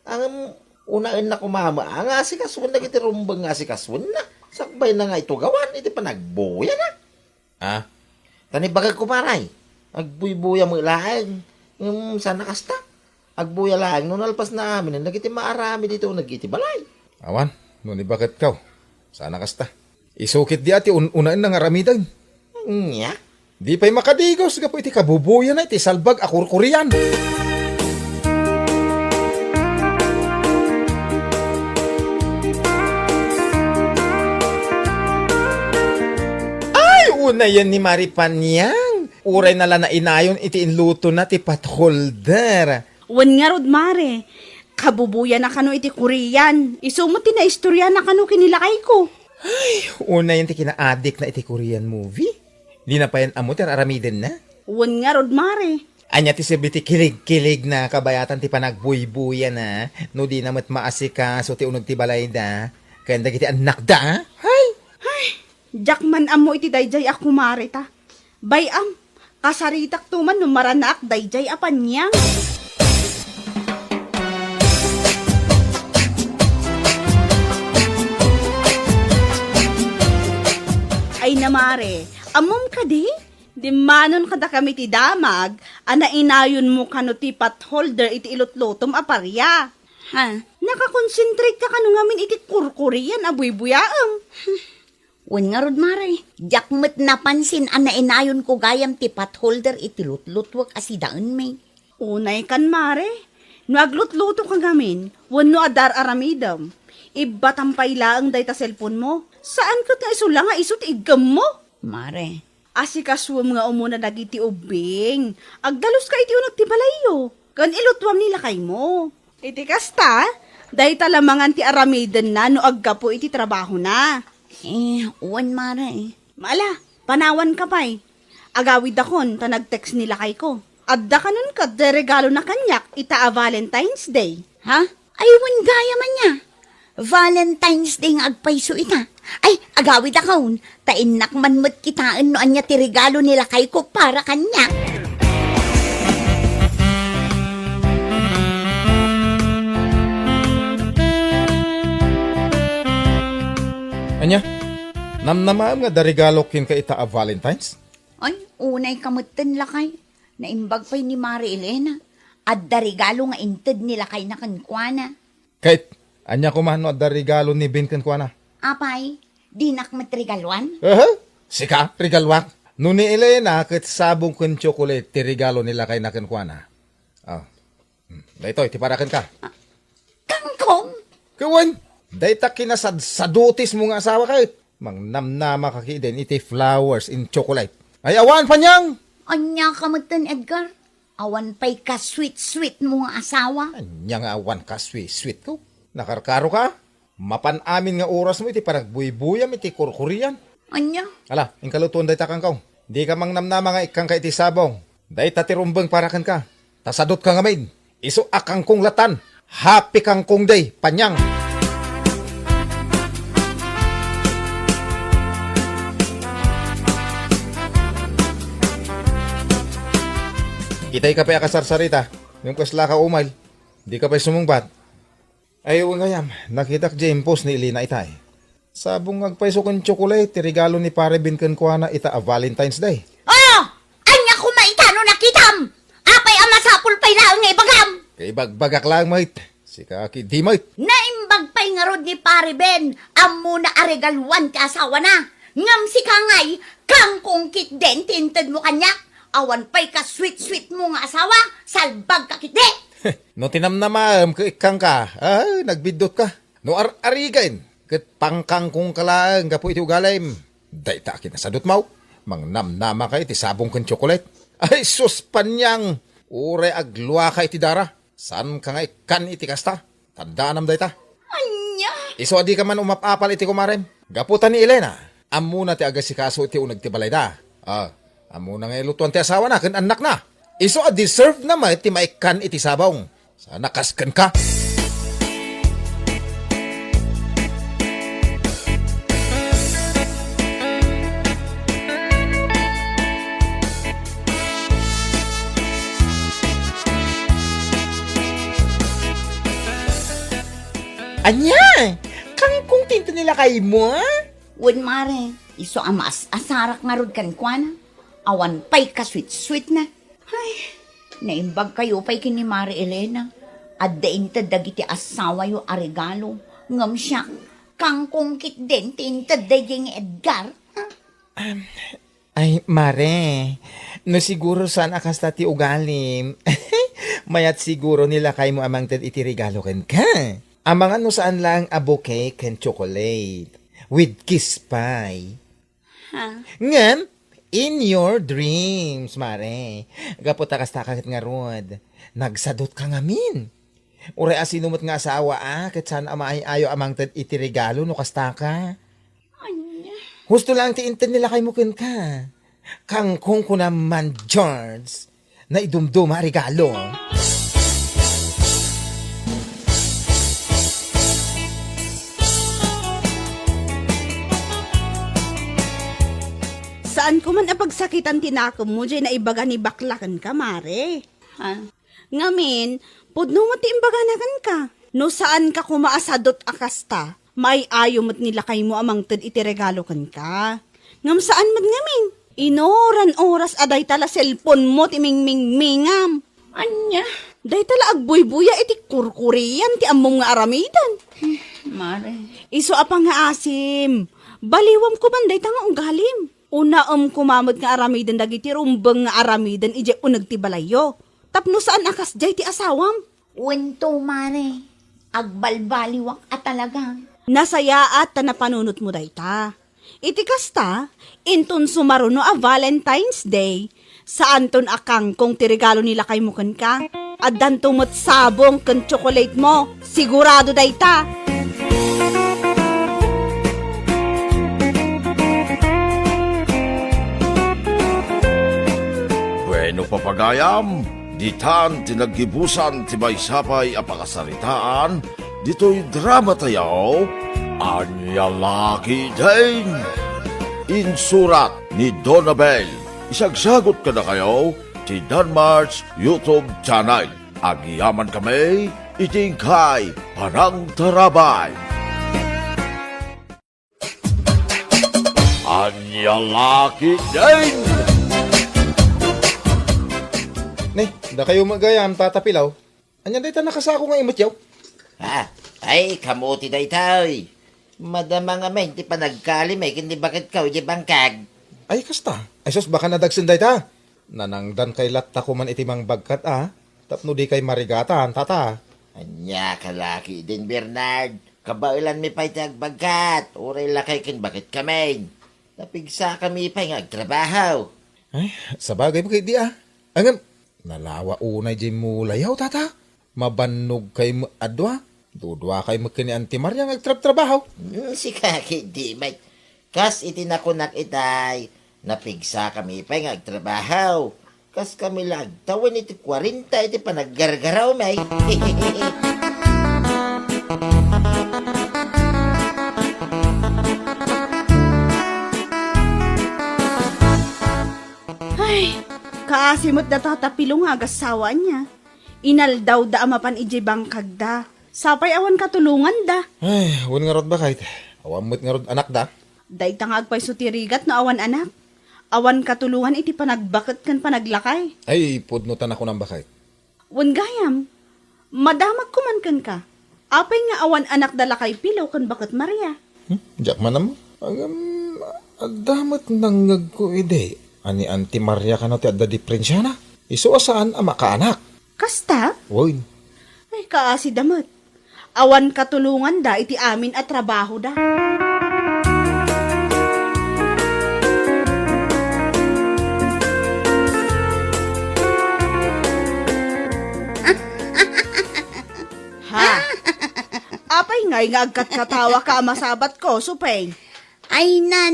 Ang unaan na kumama ang asikaswan na iti rumbang asikaswan na. Sakbay na nga ito gawan iti panagbuya na. Ah? Tani bagag ko paray. Agbuy-buya mo ilaang. Sana kasta. Agbuya lang. Nung nalpas na amin. Nagiti maarami dito. Nagiti balay. Awan, nuni bakit kaw? Sana kasta. Isukit di ati unaan na nga ramidan. Nya. Di pa'y makadigos gapo iti kabubuya na iti salbag akurkurian. Ay, una yan ni Maripanyang. Uray na lang na inayon iti inluto na ti patholder. Wan nga rod, mare. Kabubuya na kano iti Korean. Isumot na istorya na kano kinilakay ko. Una yan ti kina-addict na iti Korean movie. Di na pa yan amot aramiden na. Wan nga rod, mare. Anya ti sabi ti kilig-kilig na kabayatan ti panagbuy-buya na. No di namat maasikaso ti unog ti balay da. Kaya dagiti anak da. Hay! Jakman amo iti dayjay ako, mare ta. Bayam, kasaritak tuman no maranak dayjay apan niya. Ay namare, amom ka di? Di manon kada kami ti damag, ana inayon mo kano ti potholder iti ilotlotom aparya. Ha? Nakakonsentrate ka kano ngamin iti kurkurian abuy-buyaam. Wan nga rod, mare. Jakmet napansin ang nainayon ko gayam ti potholder iti lutlutwag asidaan may. Unay kan mare, no aglutluto ka ngamin, wano adar aramidam. Iba tampay laang day ta cellphone mo. Saan ka nga isula nga isut igam mo? Mare, Asikaswam nga umuna dagiti ubing. Agdalos ka iti unag ti balayo. Kan ilutwam nila kay mo. Iti kasta, dahi talamangan ti aramiden na no aggapo iti trabaho na. wan mare. Mala, panawan ka pa'y. Agawid akon, ta nag-text nila kay ko. Adda ka nun ka, de regalo na kanyak, ita a Valentine's Day. Ha? Ay, wan gaya man niya. Valentine's Day nga agpayso ita. Ay, agawid akon. Tainak man mo't kitaan no anya ti regalo nila kay ko para kanya. Anya? Namnamaam nga darigalo kin ka ita a Valentine's? Ay, unay kamutan lakay. Naimbag pa'y ni Mari Elena. At darigalo nga inted nila kay nakankwana. Kahit, anya kumano at darigalo ni Ben kan kwa na? Apay, di nakmatrigaluan? Sika, regalwak. Nuni Elena, kat sabong kun chocolate, ti regalo nila kay nakan kwa na. Oh. Dahito, itiparakan ka. Kangkong? Kawan, dahita kinasadsadutis mo nga asawa kahit. Mang namnama kakiden iti flowers in chocolate. Ay awan pa niyang! Anya kamutan, Edgar? Awan pa'y ka-sweet-sweet mo nga asawa? Anya nga awan ka, sweet ko. Nakarkaro ka? Mapan-amin nga oras mo iti paragbuy-buyam iti kurkurian. Anya? Ala, ingkalutuan dahita kang kaw. Di ka mang namnama nga ikang ka iti sabong. Dahita ti rumbang parakan ka. Tasadot ka nga maid. Iso akang kong latan. Happy kang kong day, panyang. Kitay ka pa akasarsarita. Yung kasla ka umal. Di ka pa sumungbat. Ay, ngayam. Nakita k post ni Elena itay. Sabong agpaiso kong chocolate, regalo ni pare binkan ko na ita a Valentine's Day. Oh! Anya ko maitano nakitam! Apay ang masapul pa'y laang nga ibagam! Kay bagbagak lang, mate. Si kaki di, mate. Naimbag pa'y nga rod ni pare Ben, amo na aregaluan ti asawa na. Ngam si kangay, kang kungkit den tinted mo kanyak. Awan pa'y ka sweet-sweet mo nga asawa, salbag ka kit de. No tinamnamam, ikang ka. Ay, nagbidot ka. No arigain. Kat pangkang kong kalaang, gapo iti ugalim. Dayta kinasadot mo. Mang namnama ka iti sabong kan chocolate. Ay, sus panyang. Ure agluwa ka iti dara. San ka nga ikan iti kasta? Tandaan dayta. Anya? Iso adi ka man umapapal iti kumarem. Gaputan ni Elena. Amo na ti agasikaso iti unag ti balay da. Amo na nga ilutuan ti asawa na, kan anak na. Iso a deserve na may ti maikan iti sabong. Sana kaskan ka. Anya, kung tinto nila kay mo, Wen mare, iso amas asarak nga rod kan kwan. Awan pa'y ka-sweet-sweet na. Ay, naimbag kayo pa'y kini Mari Elena. At dain ta dagiti asawa yo a regalo. Ngam siya, kang kungkit din tintad daging Edgar. ay mare, no siguro saan akas ti ugalim. Mayat siguro nila kay mo amang tad iti regalo ken ka. Amang ano saan lang a bouquet ken chocolate with kiss pie. Ha? Ngam, in your dreams, mare. Gapot takas-takas nga rod. Nagsadot ka ngamin. Uray asinumot nga asawa ket saan ayo amang tad iti regalo no kasta ka. Husto lang ti inten nila kay mukin ka. Kang kung ko naman, George, na idumduma regalo. Saan ko man apagsakitan tinakom mo, dyan na ibaga ni baklakan ka, Mare. Ha? Ngamin, pudno mo ti imbaganakan ka. No saan ka kumaasadot akasta, may ayo mo't nila kay mo amang tad iti regalo kan ka. Ngam saan man ngamin, inoran oras aday tala cellphone mo ti mingmingmingam. Anya? Day tala agbuy-buya iti kurkuriyan ti among nga aramidan. Mare. Iso apang nga asim, baliwam ko man day tanga ugalim. Una kumamod nga aramidan dagiti rumbeng nga aramidan ije unag ti balayo. Tapno saan akas jay ti asawam? Wento mare. Agbalbaliwak at talagang. Nasaya at napanunot mo dayta. Iti kasta, inton sumaruno a Valentine's Day, saan ton akang kung tirigalo nila kay mukan ka, at dantumot sabong kan chocolate mo, sigurado dayta. Bueno papagayam, ditan tinaggibusan ti maysapay a pakasaritaan, dito'y drama tayaw, Anya Laki Din. Insurat ni Donabel. Isagsagot ka na kayo, ti Danmar's YouTube channel. Agiyaman kami, itingkay parang tarabay. Anya Laki Din. Ne, da kayo magayam tatapilaw. Anyan dayta nakasako nga imutyaw. Ay, kamuti day tayo. Madama nga may, di pa nagkalim eh, hindi bakit ka, di bangkag. Ay kasta, ay sus baka nadagsin dayta. Nanangdan kay latta ko man itimang bagkat tapno di kay marigatan tata. Anya, kalaki din Bernard. Kabailan mi pa'y tagbagkat. Uray lakay kin bakit kami. Napigsa kami pa'y ngagtrabaho. Ay, sa bagay mo kay di Angam, nalawa unay di mo layaw tata. Mabanog kay mo adwa. Dudwa kay mo kini Auntie Maria ngagtrabaho. Si kaki di may. Kas itinakunak itay. Napigsa kami pa'y ngagtrabaho. Kas kami lagtawan iti 40 iti panaggargaraw may. Ay, kaasimot da tatapilong nga agasawa niya. Inaldaw da amapan ije bangkag da. Sapay awan katulungan da. Ay, wan nga rod ba kahit? Awamot nga rod anak da. Day tangag pa'y sutirigat na awan anak. Awan katulungan iti panagbakit kan panaglakay. Ay, pudnutan ako ng bakit. Wan gayam, madamag kuman kan ka. Apay nga awan anak dala kay pilaw kan bakit Maria. Diyak man mo. Agam, damat nangag ko ide. Ani Auntie Maria ka na ti adda diferensya na. Iso asaan ama ka anak. Kasta? Woy, Ay kaasi damat. Awan katulungan da iti amin at trabaho da. Ha? Apay ngay nga agkat katawa ka masabat ko, supay. Ay na,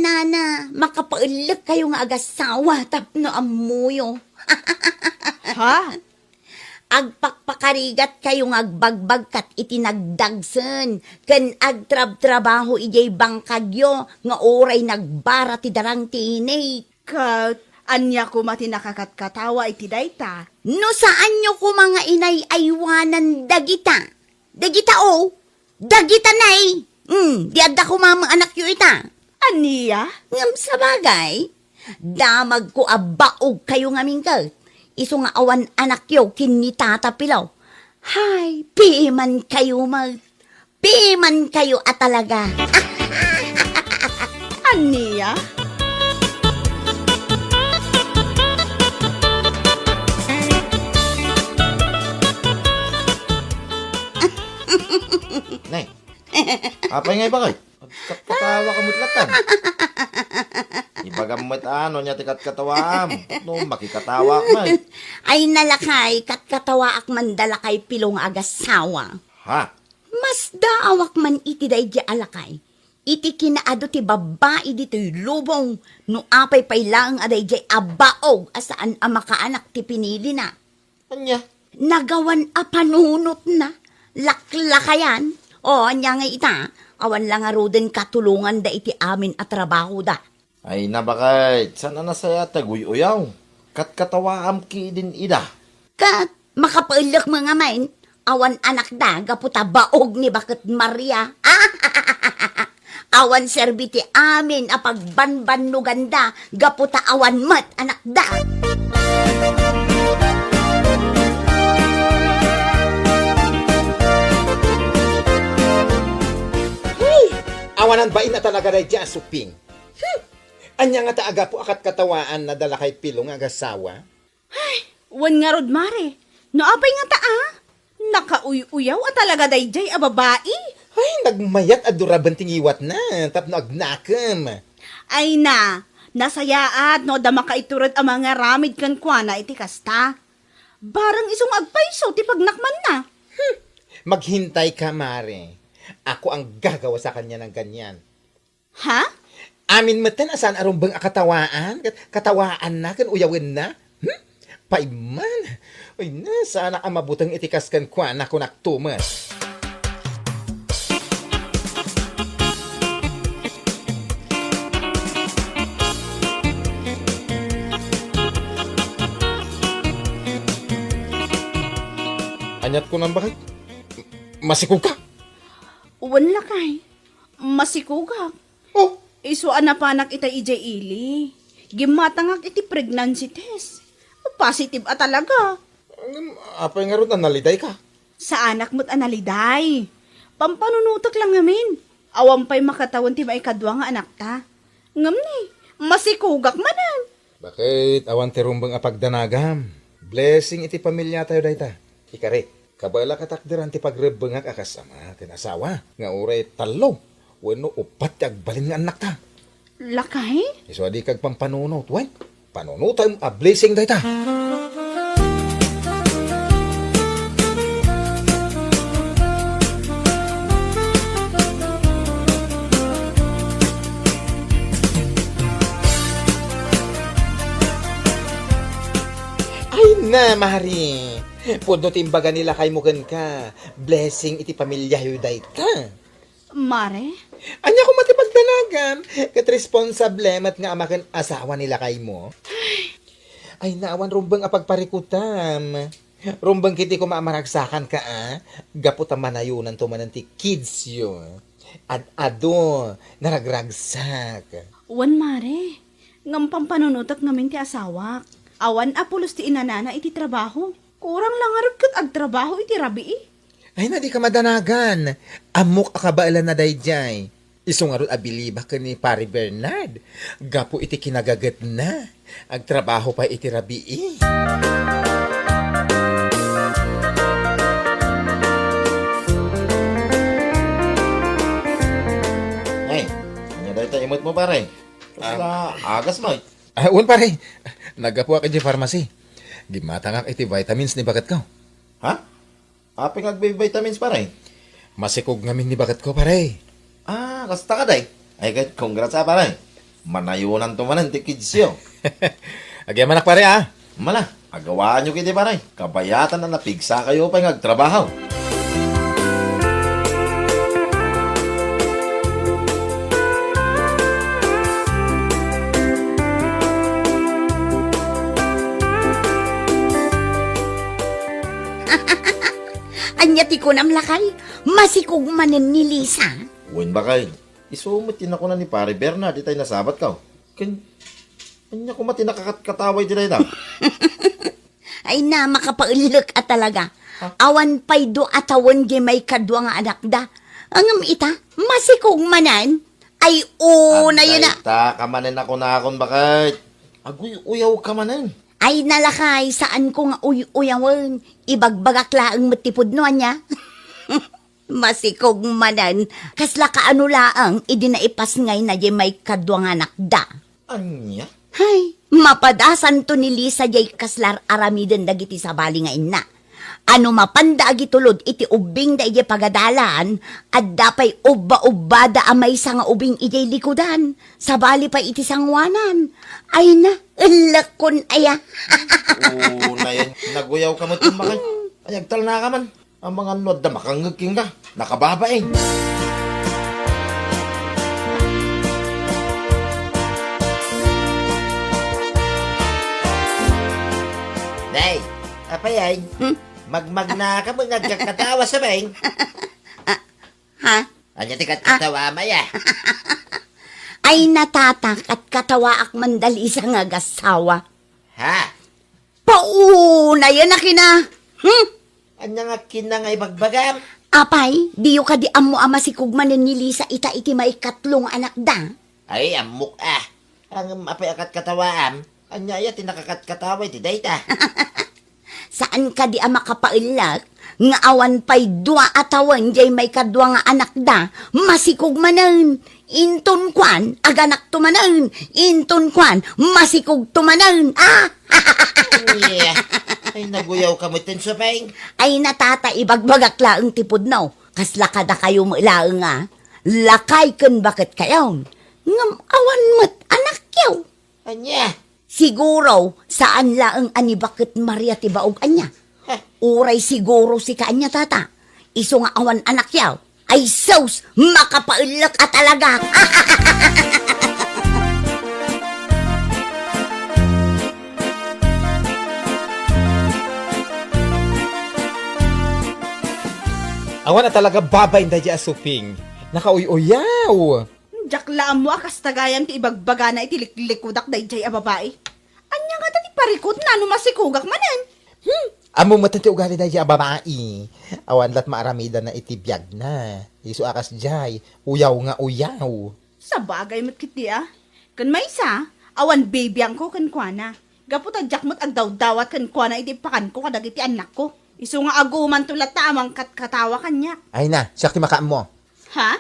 makapailag kayo nga agasawa tapno amuyo. Ha? Agpakpakarigat kayo nga agbagbag kat itinagdagsen. Ken agtrab-trabaho ijay bangkagyo nga oray nagbara ti darang tinay. Kat, anya ko mati nakakatkatawa iti dayta. No saan nyo ko mga inay aywanan dagita? Dagita o? Dagita nay! Di adda ko mamang anak yo ita. Aniya? Ngam sa bagay, damag ko abaog kayo nga mingkal. Iso nga awan anak yo kinitata pilaw. Hay, piman kayo piman kayo at talaga. Aniya? Nay, apay nga ba kay? Katawa ka mutlatan. Ibagamot ano niya tikat katawam. No, makikatawa ka man. Ay nalakay, katkatawa ak mandalakay pilong agasawa. Ha? Mas daawak man iti day di alakay. Iti kinaado ti babae dito'y lubong. No apay pailang aday di abaog asaan ang makaanak ti pinili na. Anya? Nagawan a panunot na. Laklakayan. O, anya nga ita. Awan lang nga roden katulungan da iti amin at trabaho da. Ay nabakay, sana na saya taguy-uyaw. Kat katawaam ki din ida. Kat, makapailak mga main. Awan anak da, gaputa baog ni Bakit Maria. Awan serbiti amin apag banbanugan da, gaputa awan mat anak da. Awanan ba ina talaga ray dyan, suping? Anya nga taaga po akat katawaan na dala kay pilong agasawa? Wan nga rod, mare. Naapay nga taa. Nakauy-uyaw at talaga dayjay a babae. Ay, nagmayat at durabanting iwat na, tapno agnakam. Ay na, nasayaat no da makaiturad ang mga ramid kan kuana iti kasta. Barang isong agpaiso ti pagnakman na. Maghintay ka, Mare. Ako ang gagawa sa kanya ng ganyan. Ha? Amin matan asan arumbang akatawaan? Katawaan na, kan uyawin na? Paiman. Uy na, sana ang mabutang itikas kan kwa na kunaktumas. Anyat ko nang bakit? Masikog ka? Wan lakay. Masikugak. Oh, Iso anapanak ita ijay ili. Gimatangak iti pregnancy test. Positive a talaga. apay nga ron analiday ka. Sa anak mo't analiday. Pampanunutak lang ngamin. Awam pa'y makatawan ti maikadwa nga anak ta. Ngam ni, masikugak manan. Bakit awan ti rumbang apagdanagam? Blessing iti pamilya tayo dayta. Ikari, kabala katakdiran ti pagrebengak akasama tinasawa. Nga uray talo. Wano upat ti agbalin nga anak ta. Lakay? Iso adi kag pampanunot. Wen, panunot tayo a blessing dayta. Ay na, Mari. Puno timbaga nila kay mugan ka. Blessing iti pamilya yu dayta. Mare? Anya ko matipagdanagan, kat responsable mat nga amakan asawa nila kay mo. Ay naawan rumbang apagparikutam. Rumbang kiti ko maamaragsakan ka Gaputa manayunan to manan ti kids yun. Ado, naragragsak. Wan mare. Ngam pampanunutak ngamin ti asawak. Awan apulos ti inanana iti trabaho. Kurang lang arap kat agtrabaho iti rabi Ay na di ka madanagan. Amok akabailan na dayjay. Isungarot abiliba ka ni Pari Bernard. Gapo iti kinagagat na. Agtrabaho pa iti rabii. Ay, anya dahi tayo imot mo pare. Kasla agas mo. Un pare, nagapo ka di pharmacy. Gimatangak iti vitamins ni bakat ko. Ha? Aping agbe-vitamins pare. Masikog ngamin ni bakat ko pare. Ah, kasta ka day. Ay, kahit congrats pare. Manayunan to manan ti kids yo. Agyan manak pare ah. Mala, agawaan nyo kiti pare. Kabayatan na napigsa kayo pa ngagtrabaho. Anya ti ko namlakay, masikog manen ni Lisa. Uwin ba kayo? Isumot din ako na ni pare Bernard. Di tayo nasabat ka. Kanya ko mati nakakataway di tayo. Ay na, makapaulok at talaga. Awan pa'y do atawon di may kadwa nga anak da. Angam ita, masikog manan. Ay, na yun na. Ta, kamanin ako na akong bakit. Agoy, uyaw ka manan. Ay nalakay, saan ko nga uyawan. Ibagbagak laang matipod no anya. Masikog manan. Kasla kaano laang, idinaipas ngay na di may kadwa nga anak da. Anya? Hay, mapadasan to ni Lisa jay kaslar aramiden dagiti sa bali nga ina. Ano mapanda agitulod iti ubing da iti pagadalan, at dapay ubba-ubba da amay sa nga ubing iti likudan, sa bali pa iti sangwanan. Ay na, lakon aya. Na yan, naguyaw ka mo tumakay. Ay, agtal na ka man. Ang mga nod na makangagking ka. Nakababa eh. Nay, apayay. Magmag na ka mga kakatawa sa beng. Ha? Anya ti katawa maya. Ay natatak at katawaak mandali sa nga gasawa. Ha? Pauna yan na kina. Anya nga kinangay bagbagam. Apay, diyo ka di amo ama si kugmanen ni Lisa ita iti may katlong anak da. Ay, amok ah. Ang apay akat katawaam. Anya ya tinakakat kataway ti dayta. Saan ka di ama kapailak? Nga awan pa'y dua atawan jay may kadwa nga anak da. Masikog manan. Inton kwan, aganak tumanan. Inton kwan, masikog tumanan. Ah! Yeah. Ay, naguyaw ka mo tin sa peng. Ay natata ibagbagak laang tipod no. Kasla kada kayo mo laang ah. Lakay kun bakit kayo? Ngam awan mo't anak yaw. Anya? Siguro, saan laang ani bakit Maria tibaog anya? Uray siguro si kaanya tata. Iso nga awan anak yaw. Ay sus, makapaulak at talaga. Awan na talaga babay na di asuping. Nakauy-uyaw. Jaklaan mo akas tagayam ti ibagbaga na iti likudak da ijay a babae. Anya nga dati parikot na no masikugak manan. Amo matati ugali na di babae. Awan lat maaramida na itibiyag na. Isu akas jay. Uyaw nga uyaw. Sa bagay mo't kiti ah. Kan may isa, awan baby ang ko kan kuana. Gapot ang jakmot ang daw-dawat kan kuana iti pakan ko kadag iti anak ko. Iso nga aguman tulat ta amang katawa kanya. Ay na, siya kimakaan mo. Ha?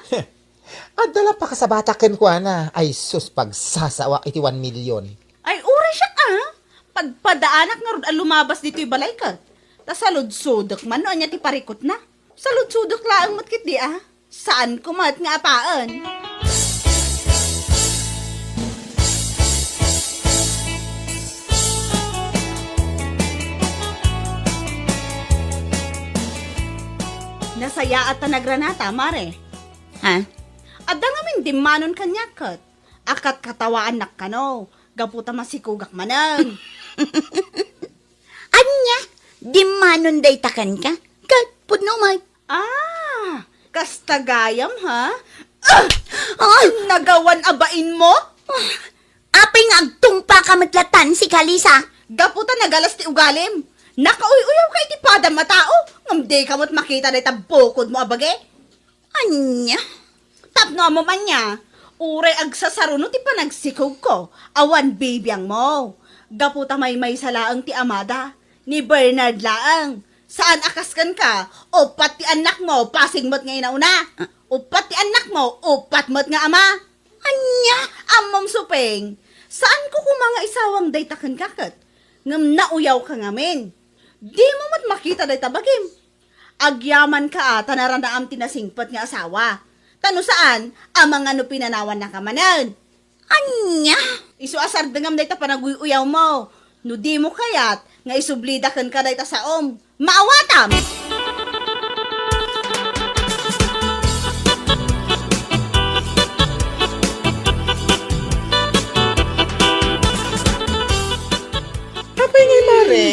Adala pa ka sa bata ken ko na. Ay sus, pagsasawa iti 1 million. Ay ura siya ah. Pagpadaanak nga rod ang lumabas dito'y balay ka. Ta saludsudok man no anya ti parikot na. Saludsudok laang mo't kiti ah. Saan kumat nga apaan? Nasaya at tanagranata, mare. Ha? Adda nga min dimanon kanyakat. Akat katawaan nak kano. Gaputa masikugak manang. Anya, di manon day takan ka? Katpud no may. Ah, kastagayam ha? Ay, Nagawan abain mo? aping agtungpa ka matlatan si Kalisa. Gaputa nagalas ti ugalim. Nakauy-uyaw ka iti padam matao. Ngamde ka mo't makita na itabukod mo abage. Anya? Tapno mo man niya. Uray agsasarunod ti panagsikog ko. Awan bibiyang mo. Gaputa may salaang ti amada. Ni Bernard laang. Saan akaskan ka? Upat ti anak mo, pasing mo't ngayon na una. Upat ti anak mo, upat mo't nga ama. Anya? Amom supeng. Saan ko kung mga isawang daytakan kakat? Ngam nauyaw ka ngamin. Di mo mat makita day tabagim. Agyaman ka tanaran na am tinasingpat nga asawa. Tano saan, amang ano pinanawan na kamanan. Anya? Isu asar dengam dayta panaguyaw mo. No di mo kayat, nga isublidakan ka dayta sa Maawatam! Kapay ngay, Mare.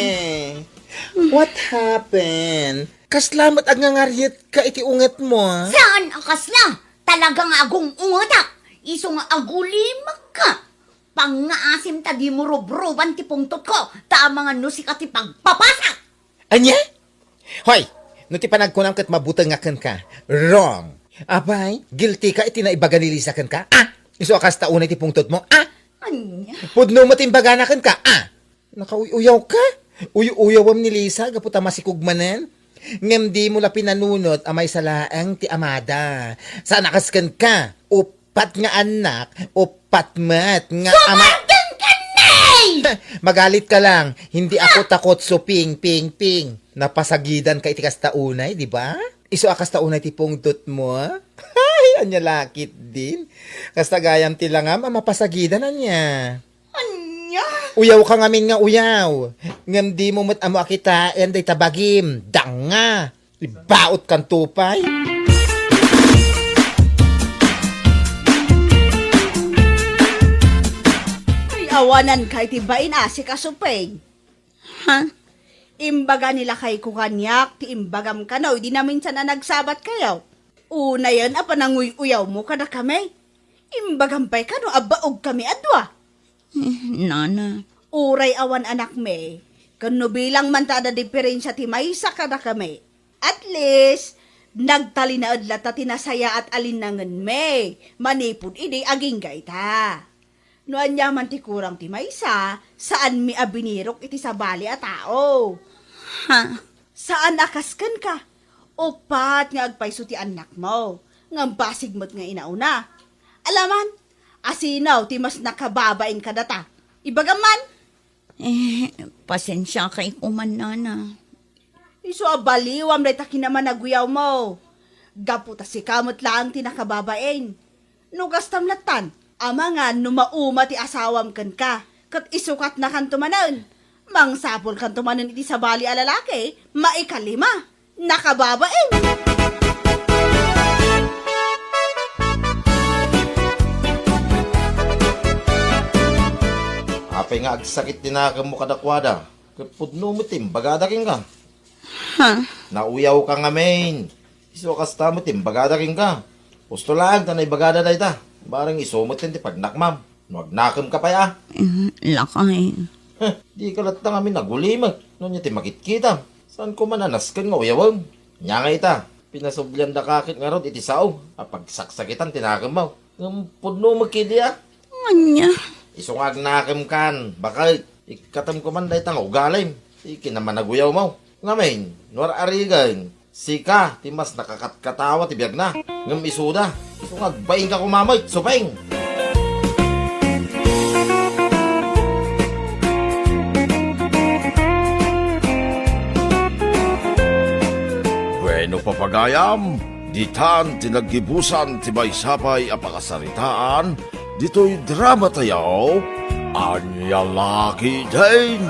What happened? Kaslamat ag nga ngaryat ka iti unget mo. Saan akas na? Talagang agong ungatak. Iso nga agulimak ka. Pangaasim ta di mo robroban ti pungtot ko. Ta mga nusika ti pagpapasak. Anya? Hoy, no ti panagkunam kat mabutang nga kan ka. Wrong. Abay, guilty ka iti naibaga nilisakan ka. Iso akas taunay ti pungtot mo. Anya? Pudno mo timbaga na kan ka. Nakauyaw ka. Uyawam ni Lisa, gaputa masikugmanan. Ngem di mo la pinanunot amay salaang ti amada. Saan nakaskan ka? Upat nga anak, upat mat nga ama. Sumartang ka nay! Magalit ka lang. Hindi ako takot so ping. Napasagidan ka iti kastaunay, di ba? Iso akas taunay ti pungtot mo. Ay, anya lakit din. Kastagayam ti langam, mapasagidan anya. Anya? Uyaw ka ngamin nga uyaw. Ngam di mo amo akita, enday tabagim. Danga. Ibaot kan tupay. Ay, awanan kay tibain si kasupeng. Ha? Imbaga nila kay kukanyak, ti imbagam ka na, di namin sana nagsabat kayo. Una yan, pananguyaw mo ka na kami. Imbagam pa'y ka no, abaog kami adwa. Nana. Uray awan anak me, kano bilang man tada diferensya ti maysa ka na kami. At least, nagtalinaad lata tinasaya at alinangan me, manipod idi aging gaita. No anyaman ti kurang ti maysa, saan mi abinirok iti sabali a tao. Ha? Saan akaskan ka? Upat nga agpayso ti anak mo, ngam basig mo't nga inauna. Alaman, asinaw ti mas nakababain ka data. Ibagaman, Pasensya kay kuman, Nana. iso abaliwam na taki naman naguyaw mo. Gaputa si kamot lang ti nakababain. Nugas tamlatan, ama nga numauma ti asawam kan ka, kat isukat na kan tumanan. Mangsapol kan tumanan iti sabali a lalaki, maikalima, nakababain. Apay nga agsakit tinakam mo kadakwada. Kapudno mo tim, bagadaking ka. Ha? Nauyaw ka nga main. Iso kasta mo tim, bagadaking ka. Gusto lang, tanay bagada na ita. Barang isumot din ti pagnakmam. Nagnakam ka pa ya. Lakay. Di ka lat na kami nagulimag. Noon niya ti makit-kita. Saan ko mananaskan nga uyawang? Nya nga ita. Pinasublyan da kakit nga ron iti sao. Apag saksakitan tinakam mo. Pudno magkidi ah. Anya? Isungag nakam kan. Bakit? Ikatam ko man dahi tang ugalim. Iki naman naguyaw mo. Ngamin, nuar arigan. Sika, ti mas nakakatkatawa ti biyag na. Ngam isuda. Isungag baing ka kumamay. Supeng! Bueno papagayam, ditan tinaggibusan ti maysapay a pakasaritaan, dito'y drama tayaw, Anya Laki Din.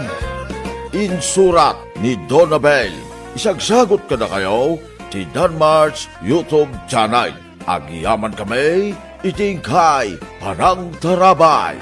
Insurat ni Donabel, isagsagot ka na kayo, ti Danmar's YouTube channel. Agiyaman kami, itingkay, parang tarabay.